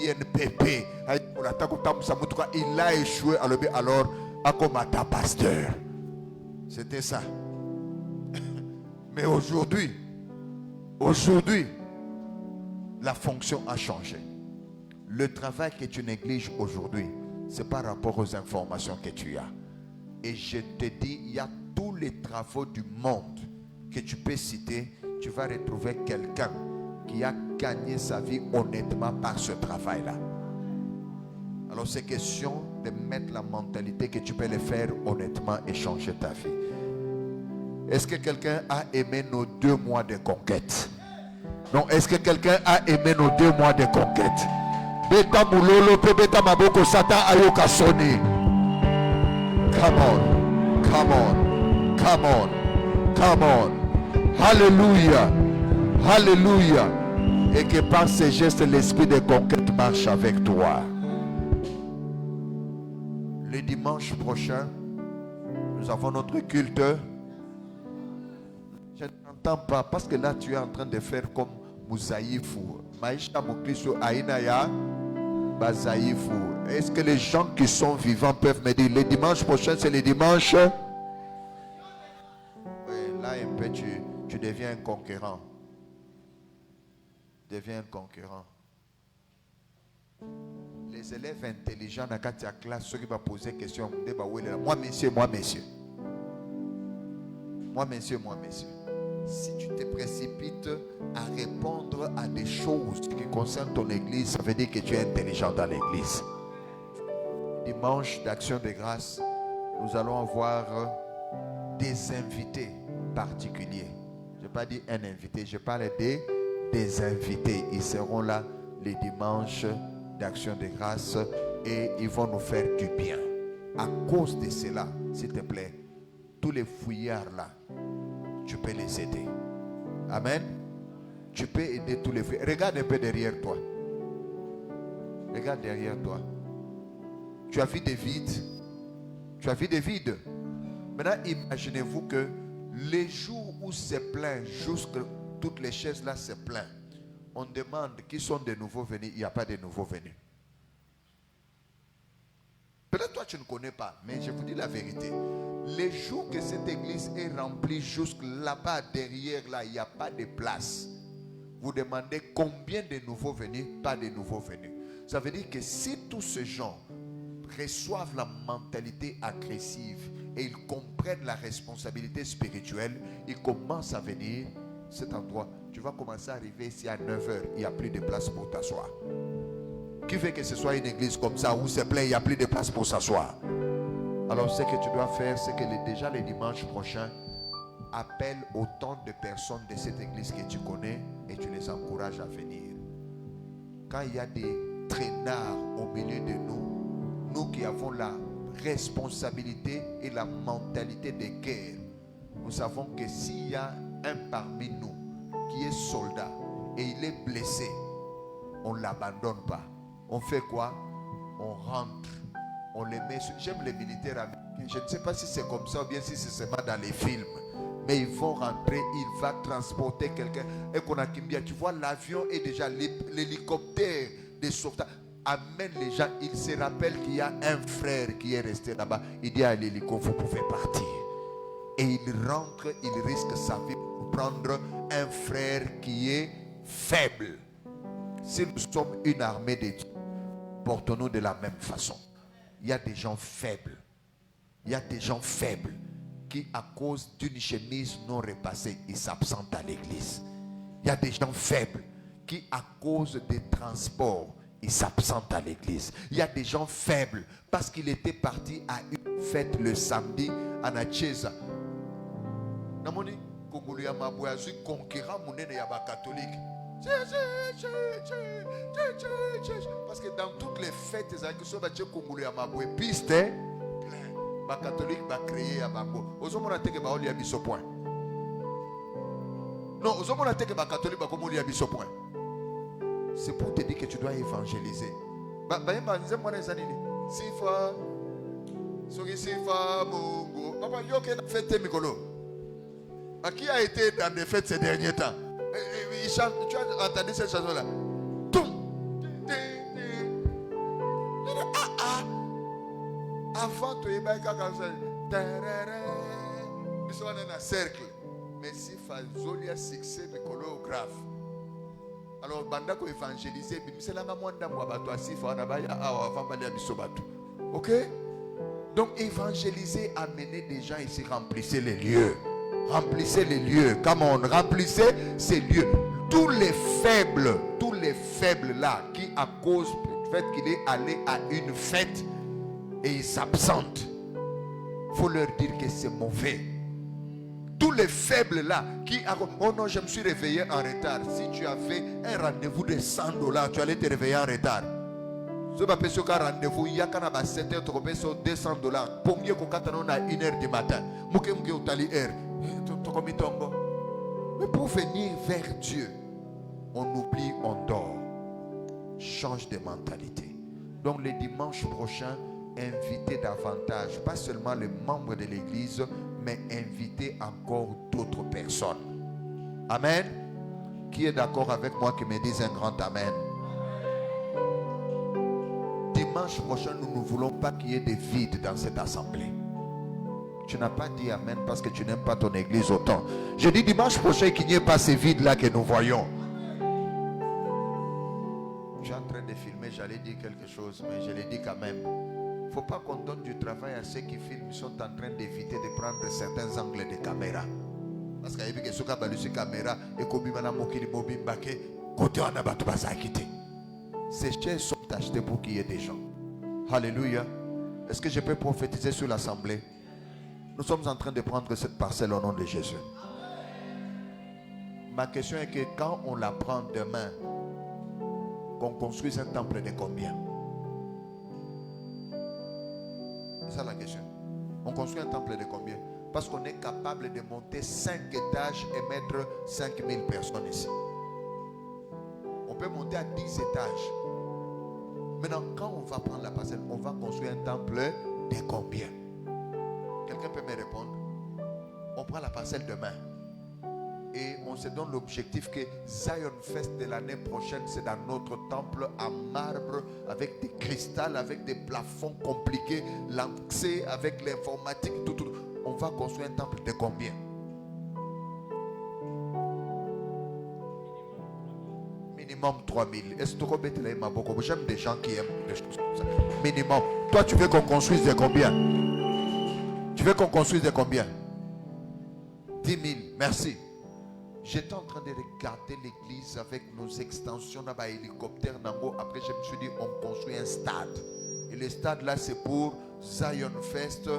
INPP, il a échoué, alors Akomata pasteur. C'était ça. Mais aujourd'hui, la fonction a changé. Le travail que tu négliges aujourd'hui, c'est par rapport aux informations que tu as. Et je te dis, il y a tous les travaux du monde que tu peux citer. Tu vas retrouver quelqu'un qui a gagné sa vie honnêtement par ce travail-là. Alors c'est question de mettre la mentalité que tu peux le faire honnêtement et changer ta vie. Est-ce que quelqu'un a aimé nos 2 mois de conquête? Non, est-ce que quelqu'un a aimé nos 2 mois de conquête? Beta Moulolo, Beta Maboko, Satan Ayoka Soni. Come on, come on, come on, come on. Hallelujah, hallelujah. Et que par ces gestes, l'esprit de conquête marche avec toi. Le dimanche prochain, nous avons notre culte. Je n'entends pas, parce que là, tu es en train de faire comme Moussaïfou. Maïcha Moukliso Aïnaya Bazaïfou. Est-ce que les gens qui sont vivants peuvent me dire, le dimanche prochain, c'est le dimanche? Oui, là, un peu, tu deviens un conquérant. Deviens un conquérant. Les élèves intelligents, dans la classe, ceux qui vont poser des questions, moi, messieurs, moi, messieurs. Moi, messieurs, moi, messieurs. Si tu te précipites à répondre à des choses qui concernent ton église, ça veut dire que tu es intelligent dans l'église. Dimanche d'action de grâce, nous allons avoir des invités particuliers. Je n'ai pas dit un invité, je parle des invités. Ils seront là les dimanches d'action de grâce et ils vont nous faire du bien. À cause de cela, s'il te plaît, tous les fouillards là, tu peux les aider. Amen. Tu peux aider tous les fouillards. Regarde un peu derrière toi. Regarde derrière toi. Tu as vu des vides. Tu as vu des vides. Maintenant, imaginez-vous que les jours où c'est plein, jusque toutes les chaises là c'est plein, on demande qui sont de nouveaux venus. Il n'y a pas de nouveaux venus. Peut-être toi tu ne connais pas, mais je vous dis la vérité. Les jours que cette église est remplie jusque là-bas, derrière là, il n'y a pas de place. Vous demandez combien de nouveaux venus? Pas de nouveaux venus. Ça veut dire que si tous ces gens reçoivent la mentalité agressive et ils comprennent la responsabilité spirituelle, ils commencent à venir cet endroit. Tu vas commencer à arriver ici à 9h, il n'y a plus de place pour t'asseoir. Qui veut que ce soit une église comme ça où c'est plein, il n'y a plus de place pour s'asseoir? Alors ce que tu dois faire, c'est que déjà le dimanche prochain, appelle autant de personnes de cette église que tu connais et tu les encourages à venir. Quand il y a des traînards au milieu de nous, nous qui avons la responsabilité et la mentalité de guerre, nous savons que s'il y a un parmi nous qui est soldat et il est blessé, on ne l'abandonne pas. On fait quoi? on rentre, on les met sur... J'aime les militaires américains. Je ne sais pas si c'est comme ça ou bien si c'est seulement dans les films. Mais ils vont rentrer, il va transporter quelqu'un. Et qu'on a Kimbia, tu vois, l'avion est déjà, l'hélicoptère des sauveteurs amène les gens. Il se rappelle qu'il y a un frère qui est resté là-bas. Il dit à l'hélico, vous pouvez partir. Et il rentre, il risque sa vie pour prendre un frère qui est faible. Si nous sommes une armée de Dieu, portons-nous de la même façon. Il y a des gens faibles. Il y a des gens faibles qui, à cause d'une chemise non repassée, ils s'absentent à l'église. Il y a des gens faibles qui, à cause des transports, ils s'absentent à l'église. Il y a des gens faibles parce qu'il était parti à une fête le samedi à Nacheza. Namoni Kongoluya Mabouazu conquérant monene ya ba catholique. Parce que dans toutes les fêtes, les Kongoluya Maboué piste, les catholiques va créer à Bango. Ozomona teke ba oli abiso point. Non, ozomona teke ba catholique ba comme oli abiso point. C'est pour te dire que tu dois évangéliser. Sifa, Sifa, Mongo. Papa, yoke na fête Mikolo. Qui a été dans des fêtes ces derniers temps? Tu as entendu cette chanson-là? Avant, tu es comme ça. Ils sont dans un cercle. Mais si Fazolia succès, Mikolo grave. Alors, banda ko évangéliser, c'est la mwanda mwabato asifa anabaya avant balia bisobatu. OK? Donc évangéliser, amener des gens ici, remplissez les lieux. Remplissez les lieux. Comme on remplissait ces lieux. Tous les faibles là qui à cause du fait qu'il est allé à une fête et il s'absente, faut leur dire que c'est mauvais. Tous les faibles là qui... Oh non, je me suis réveillé en retard. Si tu avais un rendez-vous de $100, tu allais te réveiller en retard. Ce n'est pas parce qu'un rendez-vous, il y a 7 heures, tu as $200. Pour mieux qu'on a 1h du matin. Mais pour venir vers Dieu, on oublie, on dort. Change de mentalité. Donc le dimanche prochain, invitez davantage, pas seulement les membres de l'église, mais invitez encore d'autres personnes. Amen. Qui est d'accord avec moi qui me dise un grand amen? Dimanche prochain, nous ne voulons pas qu'il y ait des vides dans cette assemblée. Tu n'as pas dit amen parce que tu n'aimes pas ton église autant. Je dis dimanche prochain qu'il n'y ait pas ces vides-là que nous voyons. Je suis en train de filmer, j'allais dire quelque chose, mais je l'ai dit quand même. Il ne faut pas qu'on donne du travail à ceux qui filment. Ils sont en train d'éviter de prendre certains angles de caméra. Parce qu'il y a des caméras et côté on a battu pas quitter. Ces chaises sont achetées pour qu'il y ait des gens. Alléluia. Est-ce que je peux prophétiser sur l'assemblée? Nous sommes en train de prendre cette parcelle au nom de Jésus. Ma question est que quand on la prend demain, qu'on construise un temple de combien? C'est ça la question. On construit un temple de combien? Parce qu'on est capable de monter 5 étages et mettre 5000 personnes ici. On peut monter à 10 étages. Maintenant, quand on va prendre la parcelle, on va construire un temple de combien? Quelqu'un peut me répondre? On prend la parcelle demain. Et on se donne l'objectif que Zion Fest de l'année prochaine, c'est dans notre temple en marbre, avec des cristals, avec des plafonds compliqués, l'accès avec l'informatique, tout. On va construire un temple de combien? Minimum 3000. Est-ce que tu j'aime des gens qui aiment des choses comme ça. Minimum. Toi, tu veux qu'on construise de combien? Tu veux qu'on construise de combien? 10 000. Merci. J'étais en train de regarder l'église avec nos extensions là-bas, hélicoptère Nango. Après, je me suis dit, on construit un stade. Et le stade là, c'est pour Zion Fest,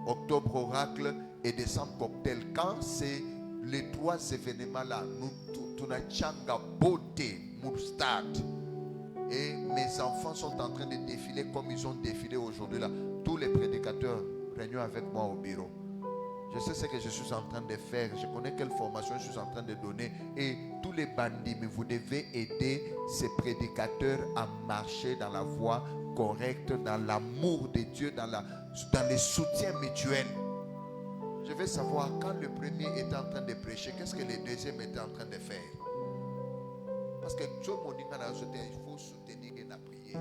Octobre Oracle et Décembre Cocktail. Quand c'est les 3 événements là, nous tunachanga beauté, mon stade. Et mes enfants sont en train de défiler comme ils ont défilé aujourd'hui là. Tous les prédicateurs réunions avec moi au bureau. Je sais ce que je suis en train de faire. Je connais quelle formation je suis en train de donner. Et tous les bandits, mais vous devez aider ces prédicateurs à marcher dans la voie correcte, dans l'amour de Dieu, dans les soutiens mutuels. Je veux savoir, quand le premier était en train de prêcher, qu'est-ce que le deuxième était en train de faire? Parce que il faut soutenir et prier.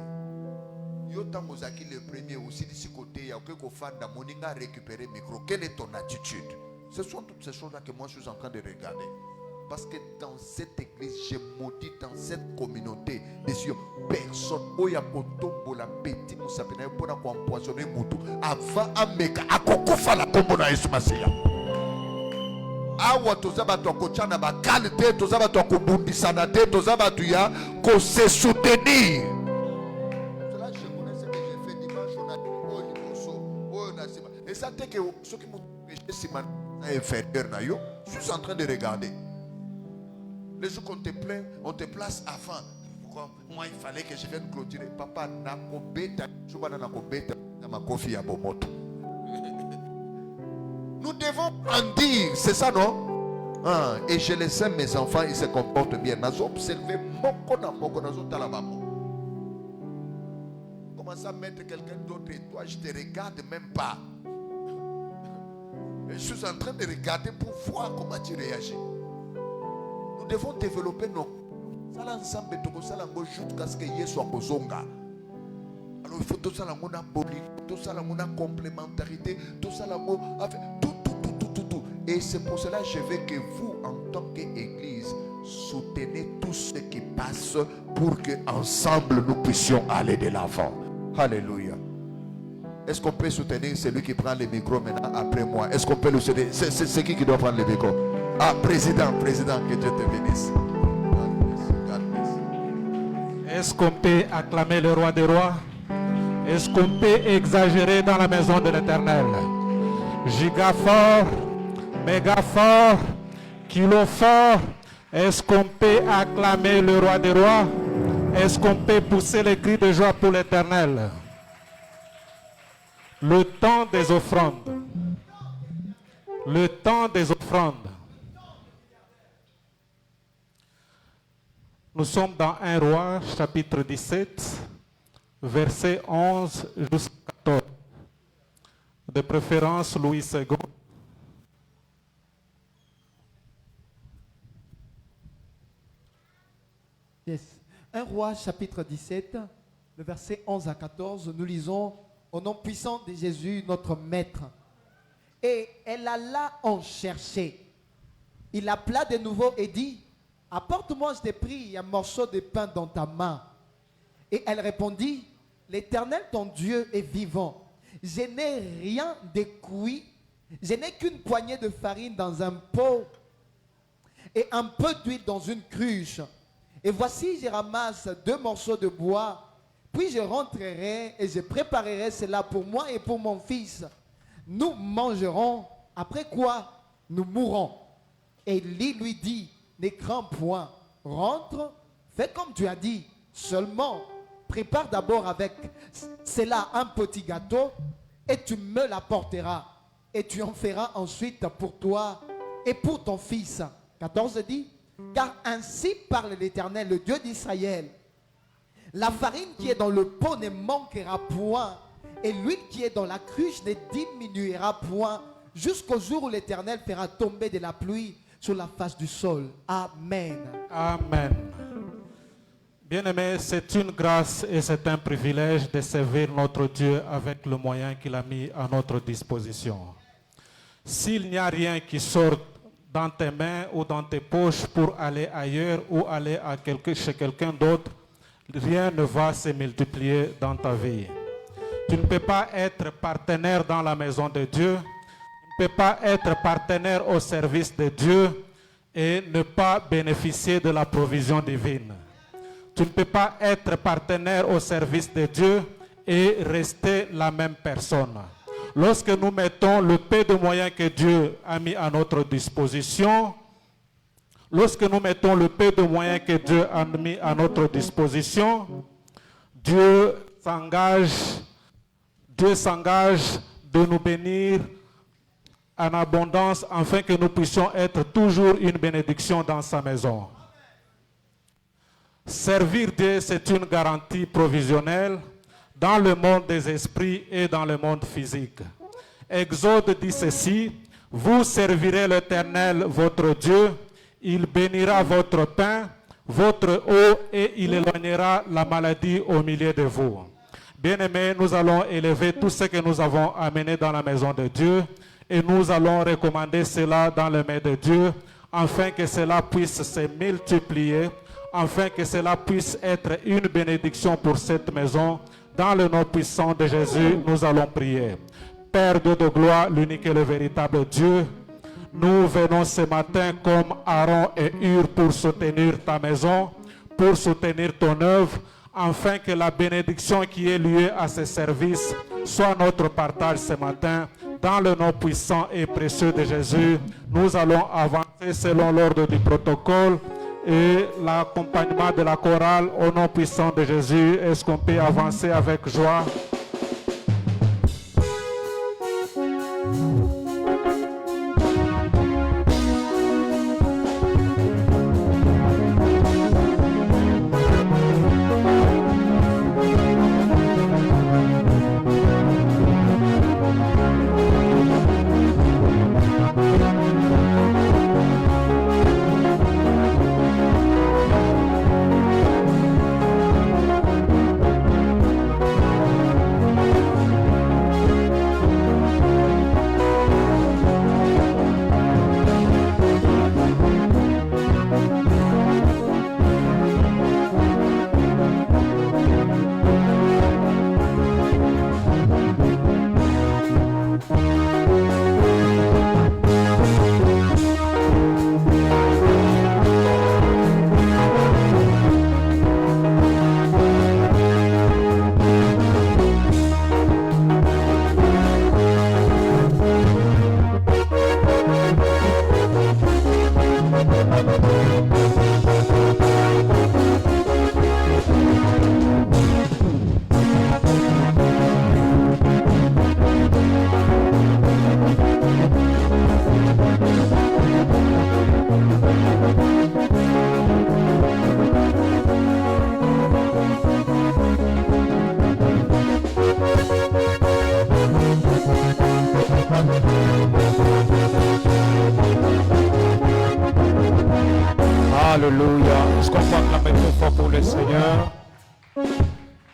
Yotam Mozaki le premier aussi de ce côté, il y a quelques fans d'Amoninga récupérer le micro. Quelle est ton attitude? Ce sont toutes ces choses-là que moi je suis en train de regarder. Parce que dans cette église, j'ai maudit dans cette communauté, personne, la petite moussapina pour empoisonner Moutou. Avant Ameka, à Kokofa la Kombona Esmasia. Awa tozaba to kochana ba qualité, tozaba to kobundisana te, tozaba tu ya ko se soutenir. Cela je connais ce que j'ai fait dimanche on a dit et ça fait que ceux qui m'ont péché Simon inférieur na yo, je suis en train de regarder. Les jours qu'on te plaint, on te place avant. Pourquoi? Moi il fallait que je vienne clôturer. Papa na kobeta, je vais na kobeta na makofi ya bomoto. Nous devons grandir, c'est ça non? Et je laisse mes enfants, ils se comportent bien. Nous observons commence à mettre quelqu'un d'autre et toi, je ne te regarde même pas. Je suis en train de regarder pour voir comment tu réagis. Nous devons développer nos... Alors il faut tout ça, la tout ça, la complémentarité, tout ça, tout. Et c'est pour cela que je veux que vous, en tant qu'église, soutenez tout ce qui passe pour qu'ensemble nous puissions aller de l'avant. Alléluia. Est-ce qu'on peut soutenir celui qui prend le micro maintenant après moi? Est-ce qu'on peut le soutenir? C'est qui doit prendre le micro? Ah, président, que Dieu te bénisse. Est-ce qu'on peut acclamer le roi des rois? Est-ce qu'on peut exagérer dans la maison de l'Éternel? Giga fort, méga fort, kilo fort. Est-ce qu'on peut acclamer le roi des rois? Est-ce qu'on peut pousser les cris de joie pour l'Éternel? Le temps des offrandes. Le temps des offrandes. Nous sommes dans 1 Roi, chapitre 17, versets 11 jusqu'à 14. De préférence, Louis II. Yes. 1 Roi, chapitre 17, le verset 11 à 14, nous lisons au nom puissant de Jésus, notre maître. Et elle alla en chercher. Il appela de nouveau et dit, apporte-moi, je te prie, un morceau de pain dans ta main. Et elle répondit, l'Éternel ton Dieu est vivant. Je n'ai rien de cuit, je n'ai qu'une poignée de farine dans un pot et un peu d'huile dans une cruche. Et voici, je ramasse 2 morceaux de bois, puis je rentrerai et je préparerai cela pour moi et pour mon fils. Nous mangerons, après quoi nous mourrons. Et Élie lui dit, ne crains point, rentre, fais comme tu as dit, seulement prépare d'abord avec cela un petit gâteau et tu me l'apporteras et tu en feras ensuite pour toi et pour ton fils. 14 dit, car ainsi parle l'Éternel, le Dieu d'Israël. La farine qui est dans le pot ne manquera point et l'huile qui est dans la cruche ne diminuera point jusqu'au jour où l'Éternel fera tomber de la pluie sur la face du sol. Amen. Amen. Bien-aimés, c'est une grâce et c'est un privilège de servir notre Dieu avec le moyen qu'il a mis à notre disposition. S'il n'y a rien qui sorte dans tes mains ou dans tes poches pour aller ailleurs ou aller chez quelqu'un d'autre, rien ne va se multiplier dans ta vie. Tu ne peux pas être partenaire dans la maison de Dieu, tu ne peux pas être partenaire au service de Dieu et ne pas bénéficier de la provision divine. Tu ne peux pas être partenaire au service de Dieu et rester la même personne. Lorsque nous mettons le peu de moyens que Dieu a mis à notre disposition, Dieu s'engage de nous bénir en abondance afin que nous puissions être toujours une bénédiction dans sa maison. Servir Dieu, c'est une garantie provisionnelle dans le monde des esprits et dans le monde physique. Exode dit ceci, vous servirez l'Éternel votre Dieu, il bénira votre pain, votre eau et il éloignera la maladie au milieu de vous. Bien-aimés, nous allons élever tout ce que nous avons amené dans la maison de Dieu et nous allons recommander cela dans les mains de Dieu afin que cela puisse se multiplier, afin que cela puisse être une bénédiction pour cette maison. Dans le nom puissant de Jésus, nous allons prier. Père Dieu de gloire, l'unique et le véritable Dieu, nous venons ce matin comme Aaron et Hur pour soutenir ta maison, pour soutenir ton œuvre, afin que la bénédiction qui est liée à ce service soit notre partage ce matin. Dans le nom puissant et précieux de Jésus, nous allons avancer selon l'ordre du protocole et l'accompagnement de la chorale au nom puissant de Jésus. Est-ce qu'on peut avancer avec joie?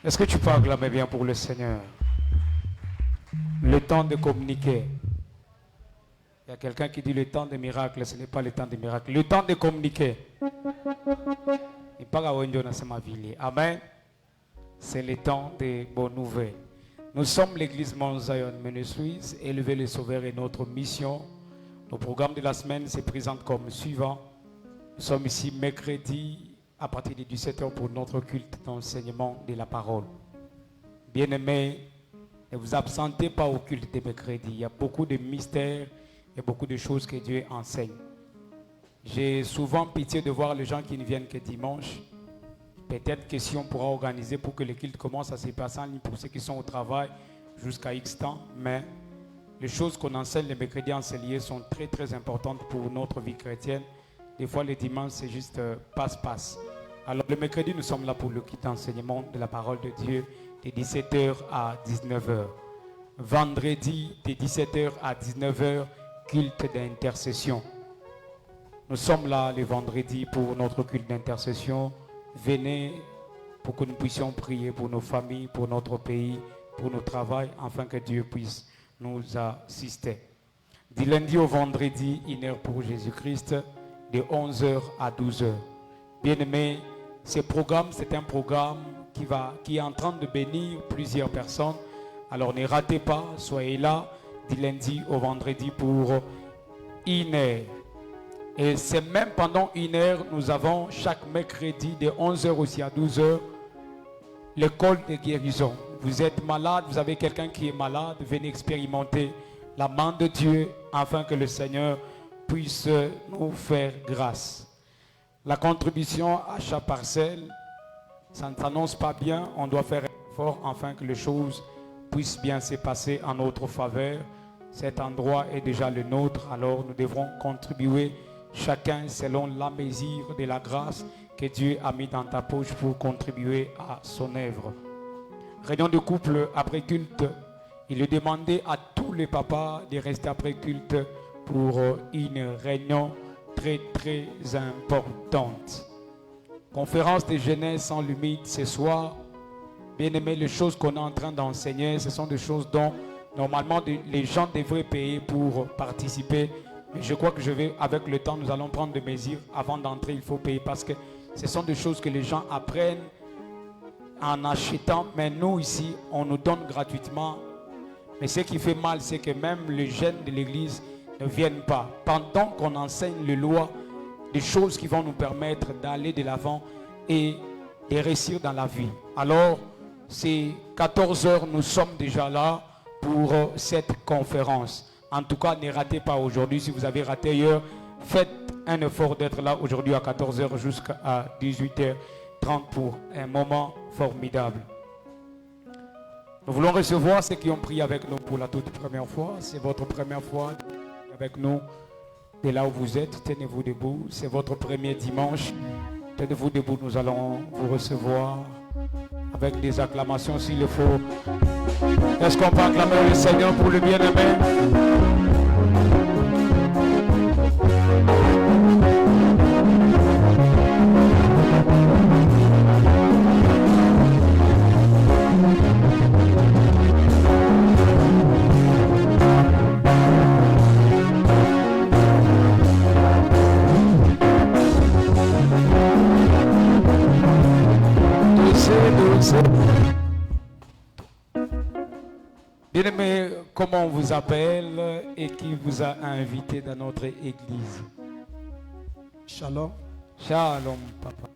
Est-ce que tu peux acclamer bien pour le Seigneur? Le temps de communiquer. Il y a quelqu'un qui dit le temps des miracles, ce n'est pas le temps des miracles. Le temps de communiquer. Amen. C'est le temps des bonnes nouvelles. Nous sommes l'église Mount Zion Ministries, élever les sauveurs est notre mission. Nos programmes de la semaine se présentent comme suivant. Nous sommes ici mercredi à partir de 17h pour notre culte d'enseignement de la parole. Bien-aimés, ne vous absentez pas au culte de mercredi. Il y a beaucoup de mystères et beaucoup de choses que Dieu enseigne. J'ai souvent pitié de voir les gens qui ne viennent que dimanche. Peut-être que si on pourra organiser pour que le culte commence à se passer en ligne pour ceux qui sont au travail jusqu'à X temps. Mais les choses qu'on enseigne les mercredis enseignées sont très très importantes pour notre vie chrétienne. Des fois, les dimanches, c'est juste passe-passe. Alors, le mercredi, nous sommes là pour le culte d'enseignement de la parole de Dieu de 17h à 19h. Vendredi, de 17h à 19h, culte d'intercession. Nous sommes là le vendredi pour notre culte d'intercession. Venez pour que nous puissions prier pour nos familles, pour notre pays, pour nos travaux, afin que Dieu puisse nous assister. Du lundi au vendredi, 1 heure pour Jésus-Christ, de 11h à 12h. Bien-aimés, ce programme, c'est un programme qui est en train de bénir plusieurs personnes. Alors ne ratez pas, soyez là du lundi au vendredi pour 1 heure. Et c'est même pendant 1 heure, nous avons chaque mercredi de 11h aussi à 12h l'école de guérison. Vous êtes malade, vous avez quelqu'un qui est malade, venez expérimenter la main de Dieu afin que le Seigneur puisse nous faire grâce. La contribution à chaque parcelle, ça ne s'annonce pas bien. On doit faire un effort afin que les choses puissent bien se passer en notre faveur. Cet endroit est déjà le nôtre, alors nous devrons contribuer chacun selon la mesure de la grâce que Dieu a mis dans ta poche pour contribuer à son œuvre. réunion de couple après culte. Il est demandé à tous les papas de rester après culte pour une réunion très très importante. Conférence de jeunesse sans limite ce soir. Bien aimé, les choses qu'on est en train d'enseigner, ce sont des choses dont normalement les gens devraient payer pour participer. Mais je crois que avec le temps, nous allons prendre des mesures. Avant d'entrer, il faut payer parce que ce sont des choses que les gens apprennent en achetant. Mais nous ici, on nous donne gratuitement. Mais ce qui fait mal, c'est que même les jeunes de l'église ne viennent pas. Pendant qu'on enseigne les lois, des choses qui vont nous permettre d'aller de l'avant et de réussir dans la vie. Alors, c'est 14 heures, nous sommes déjà là pour cette conférence. En tout cas, ne ratez pas aujourd'hui. Si vous avez raté hier, faites un effort d'être là aujourd'hui à 14 heures jusqu'à 18h30 pour un moment formidable. Nous voulons recevoir ceux qui ont prié avec nous pour la toute première fois. C'est votre première fois avec nous. Et là où vous êtes, tenez-vous debout. C'est votre premier dimanche. Tenez-vous debout, nous allons vous recevoir avec des acclamations s'il le faut. Est-ce qu'on peut acclamer le Seigneur pour le bien-aimé? Bien-aimé, comment on vous appelle et qui vous a invité dans notre église? Shalom. Shalom, papa.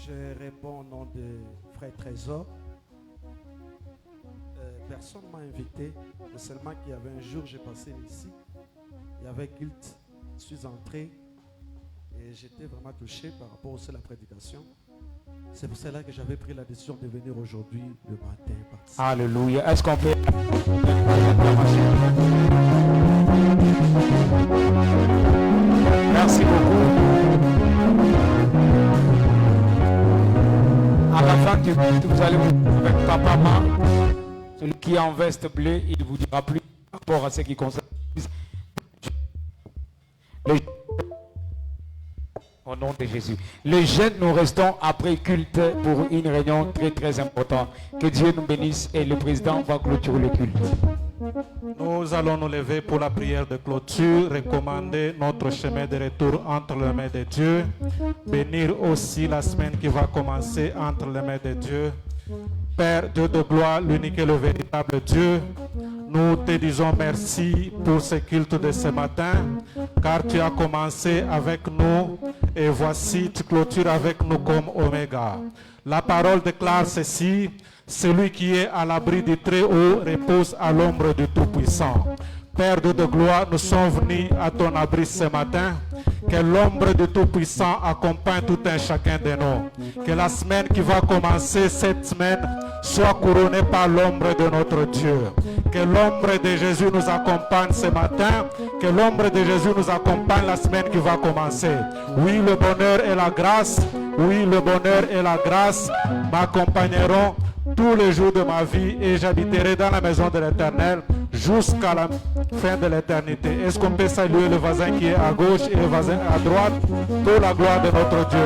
Je réponds au nom de Frère Trésor. Personne ne m'a invité, mais seulement qu'il y avait un jour, j'ai passé ici. Il y avait culte. Je suis entré et j'étais vraiment touché par rapport aussi à la prédication. C'est pour cela que j'avais pris la décision de venir aujourd'hui le matin. Alléluia. Est-ce qu'on peut... Merci beaucoup. À la fin du culte, vous allez vous avec Papa Ma. Celui qui est en veste bleue, il vous dira plus par rapport à ce qui concerne au nom de Jésus. Les jeunes, nous restons après culte pour une réunion très très importante. Que Dieu nous bénisse et le président va clôturer le culte. Nous allons nous lever pour la prière de clôture, recommander notre chemin de retour entre les mains de Dieu, bénir aussi la semaine qui va commencer entre les mains de Dieu. Père Dieu de gloire, l'unique et le véritable Dieu, nous te disons merci pour ce culte de ce matin, car tu as commencé avec nous et voici tu clôtures avec nous comme Oméga. La parole déclare ceci: celui qui est à l'abri du Très-Haut repose à l'ombre du Tout-Puissant. Père de gloire, nous sommes venus à ton abri ce matin. Que l'ombre du Tout-Puissant accompagne tout un chacun de nous. Que la semaine qui va commencer cette semaine soit couronnée par l'ombre de notre Dieu. Que l'ombre de Jésus nous accompagne ce matin. Que l'ombre de Jésus nous accompagne la semaine qui va commencer. Oui, le bonheur et la grâce, oui, le bonheur et la grâce m'accompagneront tous les jours de ma vie et j'habiterai dans la maison de l'Éternel jusqu'à la fin de l'éternité. Est-ce qu'on peut saluer le voisin qui est à gauche et le voisin à droite pour la gloire de notre Dieu?